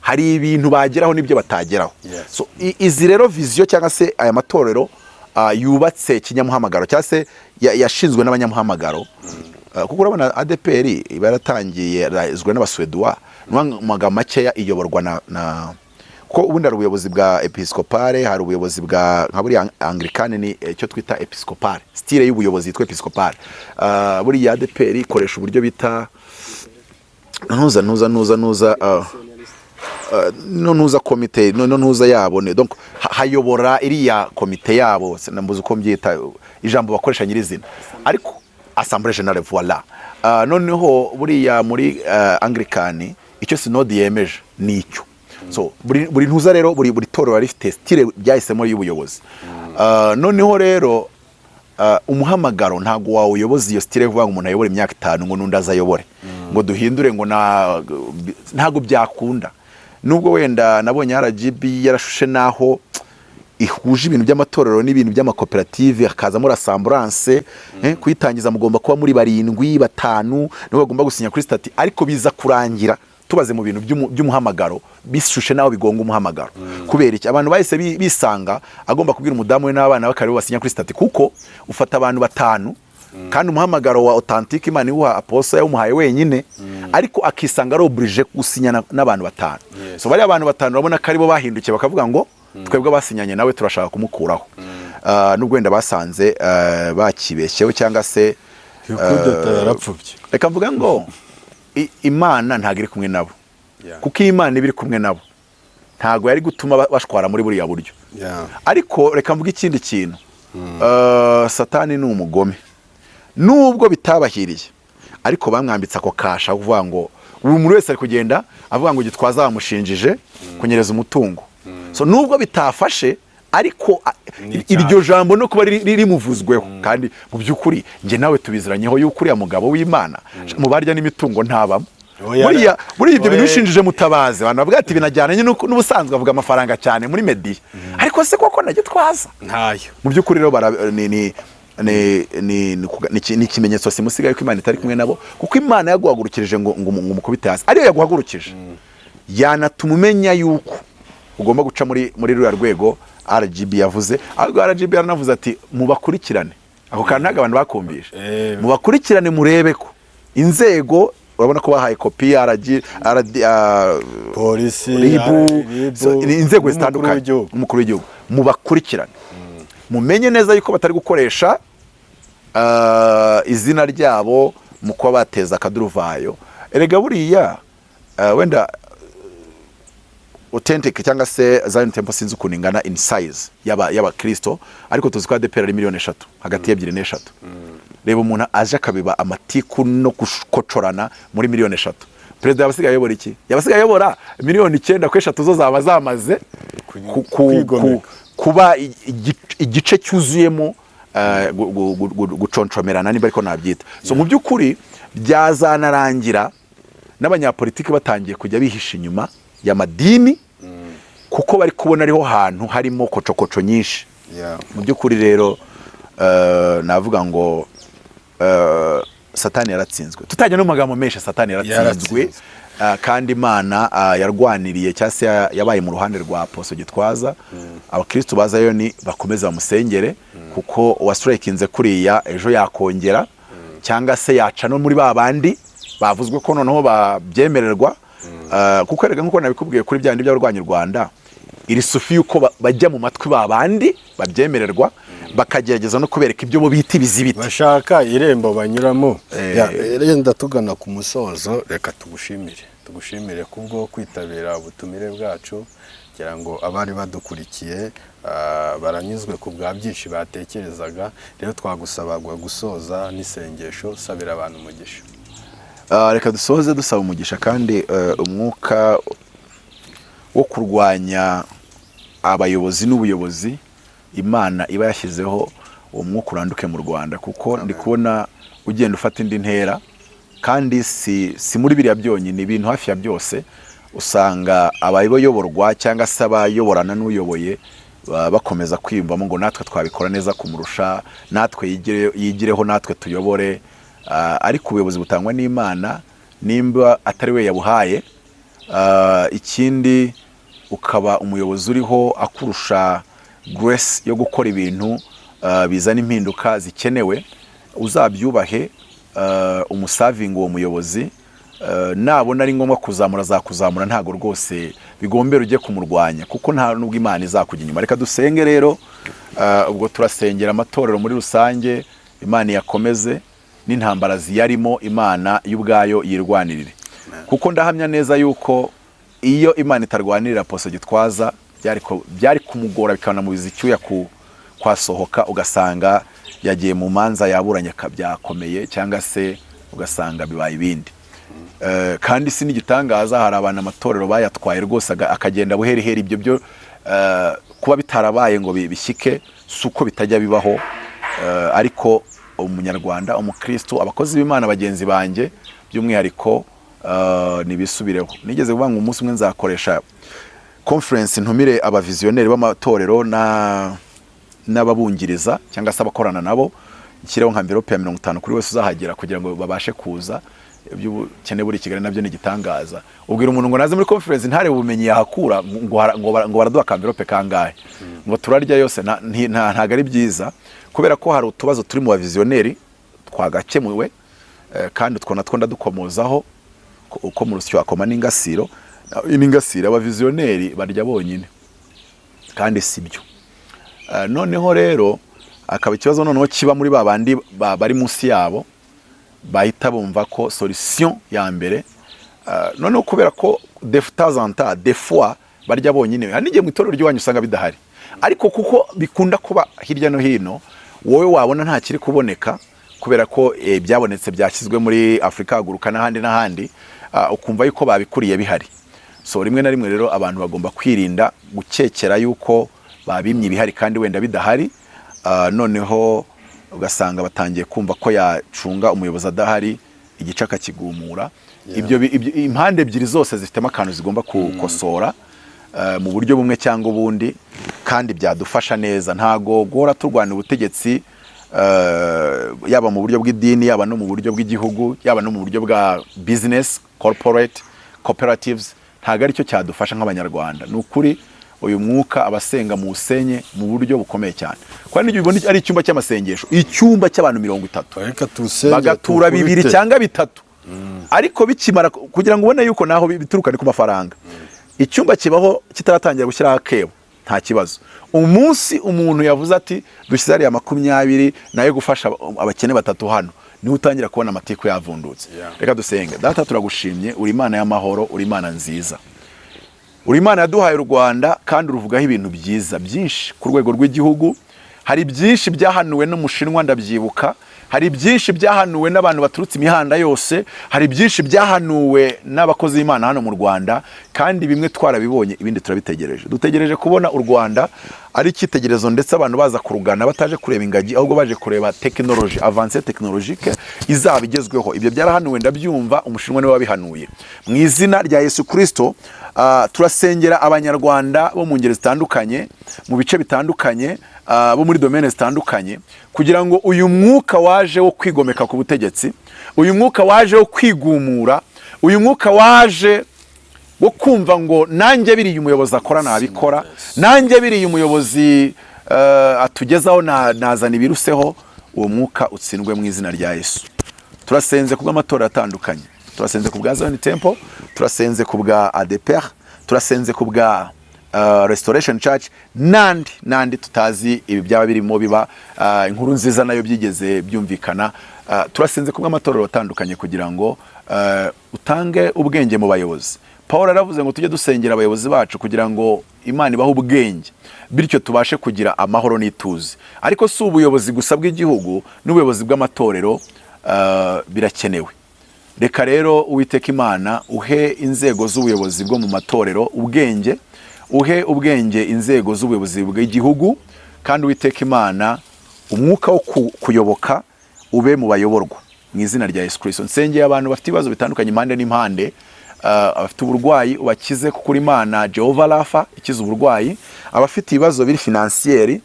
hari ibintu bageraho nibyo batageraho so izi rero vision cyangwa se aya matorero yubatse kinyamuhamagaro cyangwa se yashinzwe n'abanyamuhamagaro kuko urabona ADPR ibaratangiye razwe n'abaswedwa n'amagambo makeya iyoborwa na ko ubundi ari ubuyobozi bwa episcopale hari ubuyobozi bwa nka buri anglikane ni cyo twita episcopale style y'ubuyobozi yitwa episcopale buri ADPR ikoresha uburyo bita nuza komite nuza yabo ne donc hayobora iriya komite yabo nambuze uko mbyita ijambo bakoresha nyirizina ariko assemblée générale voilà noneho buriya muri anglikani icyo synode yemeje nicyo so buri ntuza rero buri torero rifite style byahisemo y'ubuyobozi noneho rero umuhamagaro ntago wawe uyobozi iyo style vuga ngo umuntu ayobora imyaka 5 ngo nundi azayobore ngo duhindure ngo ntago byakunda nubwo wenda nabonye RGB yarashushe naho ihuje ibintu by'amatorero n'ibintu by'amakoperative akazamo rassemblance kuyitangiza mugomba kuba muri 7 5 nibo bagomba gusinya kuri stati ariko biza kurangira tubaze mu bintu by'umuhamagaro bishushe naho bigonga umuhamagaro kubera iki abantu bahise bisanga agomba kubwira umudamu we n'abana bakari basinya kuri stati kuko ufata abantu 5 kandi umuhamagaro wa authentique Imana iwa Apostle yawumuhaye wenyine ariko akisanga ari oblige gusinyana n'abantu 5 so bari abantu 5 urabona ko aribo bahindukiye bakavuga ngo twebwe basinyanye nawe turashaka kumukuraho nubwo wenda basanze bakibeshyeho cyangwa se yarapfubye reka mvuga ngo Imana ntago iri kumwe nabo kuko Imana ibiri kumwe nabo ntago yari gutuma bashwara muri buriya buryo ariko reka mvuga ikindi kintu Satani ni umugome nubwo bitabahiriye ariko bamwambitse ako kasha kuvuga ngo buri muntu wese ari kugenda avuga ngo Gitwaza bamushinjije kunyereza umutungo so nubwo bitafashe ariko iryo jambo no kuba riri muvuzweho kandi mu byukuri nge nawe tubiziranyeho yuko uriya mugabo w'Imana mu barya n'imitungo ntabamo buriya ibyo bintu bishinjije Mutabazi abantu bavuga ati binajyanye n'ubusanzwe avuga amafaranga cyane muri media ariko se koko na Gitwaza ntayo mu byukuri rero ni ikimenyetso simusigaye ko Imana itari kumwe nabo kuko Imana yaguhagurukirije ngo umukubite hasi ariyo yaguhagurukije yanatuma umenya yuko ugomba guca muri ruriya rwego RGB yavuze ahubwo RGB yaranavuze ati mubakurikirane ako kandi ntago abantu bakumbisha mubakurikirane murebe ko inzego urabona ko bahaye kopi polisi inzego zitandukanye umukuru w'igihugu mubakurikirane mumenye neza yuko batari gukoresha izina ryabo mu kuba bateza akaduruvayo erega buriya wenda authentic cyangwa se Zion Temple sinzi ukuntu ingana in size yaba Kristo, ariko tuzi ko ADPR ari 3,000,000 hagati ya 2 n'eshatu. Reba umuntu aje akabiba amatiku no gukocorana muri 3,000,000. Perezida yabasigaye yobora iki? Yabasigaye yobora 9,000,000 ku eshatu zo zaba zamaze kuba igice cyuzuyemo guconcomerana niba ariko nabyita. So mu by'ukuri byazanarangira n'abanyapolitiki batangiye kujya bihisha inyuma y'amadini kuko bari kubona ariho hantu harimo kocokoco nyinshi. Mu by'ukuri rero navuga ngo Satani yaratsinzwe. Tutajya no magambo menshi, Satani yaratsinzwe kandi Imana yarwaniriye cyase yabaye mu ruhande rwa Apostle Gitwaza. Abakristo bazayo ni bakomeza bamusengere kuko wasurikinze kuriya ejo yakongera cyangwa se yaca no muri babandi bavuzwe ko noneho babyemererwa kuko erega nkuko nabikubwiye kuri byandi by'abarwanya u Rwanda iri sufi yuko bajya mu matwi babandi babyemererwa bakagerageza no kubereka ibyo bo bita ibizibiti bashaka irembo banyuramo. Renda tugana ku musozo, reka tugushimire kubwo kwitabira ubutumire bwacu, kugira ngo abari badukurikiye baranyuzwe ku bwa byinshi batekerezaga. Rero twagusaba gusoza n'isengesho sabira abantu umugisha. Reka dusoze dusaba umugisha kandi umwuka wo kurwanya abayobozi n'ubuyobozi Imana iba yashyizeho uwo mwuka uranduke mu Rwanda, kuko ndi kubona ugenda ufata indi ntera kandi si muri biriya byonyine, ibintu hafi ya byose usanga abayoborwa cyangwa se abayoborana n'uyoboye bakomeza kwiyumvamo ngo natwe twabikora neza kumurusha, natwe yigireho, natwe tuyobore. Ariko ubuyobozi butangwa n'Imana nimba atari we yabuhaye. Ikindi ukaba umuyobozi uriho akurusha grace yo gukora ibintu bizana impinduka zikenewe, uzabyubahe umusavinga uwo muyobozi. Nabona ari ngombwa kuzamura ntago rwose bigombera ujye kumurwanya kuko nta nubwo Imana izakujya inyuma. Reka dusenge rero, ubwo turasengera amatorero muri rusange, Imana yakomeze n'intambara ziyarimo, Imana y'ubwayo yirwanirire, kuko ndahamya neza yuko iyo Imana itarwanirira Apostle Gitwaza byari kumugora bikana mu bizicyuya kwasohoka, ugasanga yagiye mu manza yaburanye byakomeye cyangwa se ugasanga bibaye ibindi. Kandi si n'igitangaza, hari abantu amatorero bayatwaye rwose akagenda buheriheri. Ibyo byo kuba bitarabaye ngo bishyike suko bitajya bibaho. Ariko umunyarwanda, umukristo, abakozi b'Imana bagenzi banjye by'umwihariko nibisubireho. Nigeze kuvuga ngo umunsi umwe nzakoresha conference ntumire abavizioneri b'amatorero n'ababungiriza cyangwa se abakorana nabo, ikiraho nka envelope ya 50 kuri wese uzahagera kugira ngo babashe kuza. By'ubukene buri Kigali nabyo ni gitangaza. Ubwira umuntu ngo naze muri conference ntare ubumenyi yahakura ngo baraduha envelope kangahe ngo turarya yose, ntago ari byiza, kubera ko hari utubazo turi mu bavizioneri twagakemuwe kandi twona twonda dukomozaho uko mu rusyo akoma n'ingasiro. Iningasira abavizioneri barya bonyine kandi sibyo. Noneho rero akaba ikibazo noneho kiba muri babandi bari munsi yabo, bahita bumva ko solution ya mbere noneho kubera ko des fois barya bonyine. Hanige mu itorero ry'wanyu usanga bidahari, ariko kuko bikunda kuba hirya no hino, wowe wabona nta kiri kuboneka kubera ko byabonetse byashyizwe muri Afrika haguruka n'ahandi ukumva yuko babikuriye bihari. So rimwe na rimwe rero abantu bagomba kwirinda gukekera yuko babimye ibihari kandi wenda bidahari. Noneho ugasanga batangiye kumva ko yacunga umuyobozi adahari, igice akakigumura. Ibyo impande ebyiri zose zifitemo akantu zigomba kukosora mu buryo bumwe cyangwa ubundi, kandi byadufasha neza. Ntago gora turwana ubutegetsi yaba mu buryo bw'idini, yaba no mu buryo bw'igihugu, yaba no mu buryo bwa business, corporate, cooperatives, ntago ari cyo cyadufasha nk'abanyarwanda. Nukuri uyu mwuka abasenga mu usenye mu buryo bukomeye cyane. Kwa nijye ubona ari icyumba cy'amasengesho, icyumba cy'abantu 30 bagatura 2 cyangwa 3, ariko bikimara kugira ngo ubone yuko naho bituruka ni ku mafaranga. Icyumba kibaho kitaratangira gushyira akebo nta kibazo. Umunsi umuntu yavuze ati dushyize ari 20 nayo gufasha abakene 3 hano, niho utangira kubona amatiko yavundutse. Reka dusenge. Data turagushimye, uri Imana y'amahoro, uri Imana nziza. uri Imana yaduhaye u Rwanda kandi uruvugaho ibintu byiza byinshi ku rwego rw'igihugu. Hari byinshi byahanuwe n'umushinwa ndabyibuka, hari byinshi byahanuwe n'abantu baturutse imihanda yose, hari byinshi byahanuwe n'abakozi b'Imana hano mu Rwanda, kandi bimwe twarabibonye, ibindi turabitegereje. Dutegereje kubona u Rwanda ari icyitegererezo, ndetse abantu baza kurugana bataje kureba ingagi, ahubwo baje kureba technology, avance technologique izaba igezweho. Ibyo byarahanuwe ndabyumva, umushinwa niwe wabihanuye. Mu izina rya Yesu Kristo turasengera abanyarwanda bo mu ngeri zitandukanye, mu bice bitandukanye, bo muri domaine zitandukanye, kugira ngo uyu mwuka waje wo kwigomeka ku butegetsi, uyu mwuka waje wo kwigumura, uyu mwuka waje wo kumva ngo nanjye biriye umuyobozi akora nabikora, nanjye biriye umuyobozi atugezaho nazana ibiruseho, uwo mwuka utsindwe mu izina rya Yesu. Turasenze ku bw'amatora atandukanye, turasenze ku bwa Zion Temple, turasenze ku bwa ADPR, turasenze ku bwa Restoration Church, nandi tutazi ibi byaba birimo biba, inkuru nziza nayo byigeze byumvikana. Turasenze ku bw'amatorero atandukanye kugira ngo utange ubwenge mu bayobozi. Paul aravuze ngo tujye dusengera abayobozi bacu kugira ngo Imana ibahe ubwenge, bityo tubashe kugira amahoro n'ituze. Ariko si ubuyobozi gusa bw'igihugu, n'ubuyobozi bw'amatorero birakenewe. Reka rero Uwiteka Imana uhe inzego z'ubuyobozi bwo mu matorero ubwenge, uhe ubwenge inzego z'ubuyobozi bw'igihugu, kandi Uwiteka Imana umwuka wo kuyoboka ube mu bayoborwa mu izina rya Yesu Kristo. Nsengeye abantu bafite ibibazo bitandukanye impande n'impande, abafite uburwayi ubakize, kuko Imana Jehova Rafa ikiza uburwayi. Abafite ibibazo biri financier,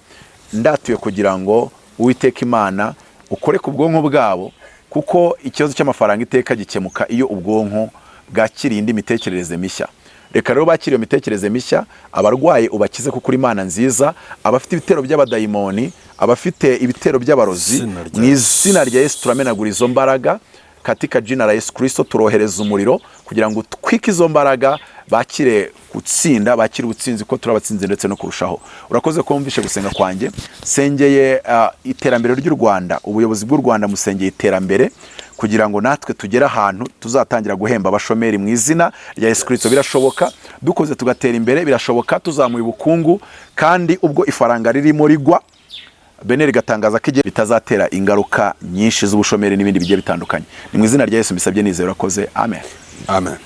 ndatuye kugira ngo Uwiteka Imana ukore ku bwonko bwabo, kuko ikibazo cy'amafaranga iteka gikemuka iyo ubwonko bwakiriye indi mitekerereze mishya. Reka rero bakiriye iyo mitekerereze mishya, abarwaye ubakize kuko Imana nziza, abafite ibitero by'abadayimoni, abafite ibitero by'abarozi, mu izina rya Yesu turamenagura izo mbaraga. Katika jina la Yesu Kristo turohereza umuriro kugira ngo twike izo mbaraga, bakire gutsinda, bakire ubutsinzi, ko turabatsinze ndetse no kurushaho. Urakoze ko wumvishe gusenga kwanjye. Sengeye iterambere ry'u Rwanda, ubuyobozi bw'u Rwanda musengeye iterambere, kugira ngo natwe tugere ahantu tuzatangira guhemba abashomeri mu izina rya Yesu Kristo. Birashoboka, dukoze tugatera imbere, birashoboka tuzamuye ubukungu, kandi ubwo ifaranga ririmo rigwa, Beneri gatangaza ko bitazatera ingaruka nyinshi z'ubushomeri n'ibindi bigiye bitandukanye. Ni mu izina rya Yesu mbisabye nizeye, urakoze. Amen. Amen.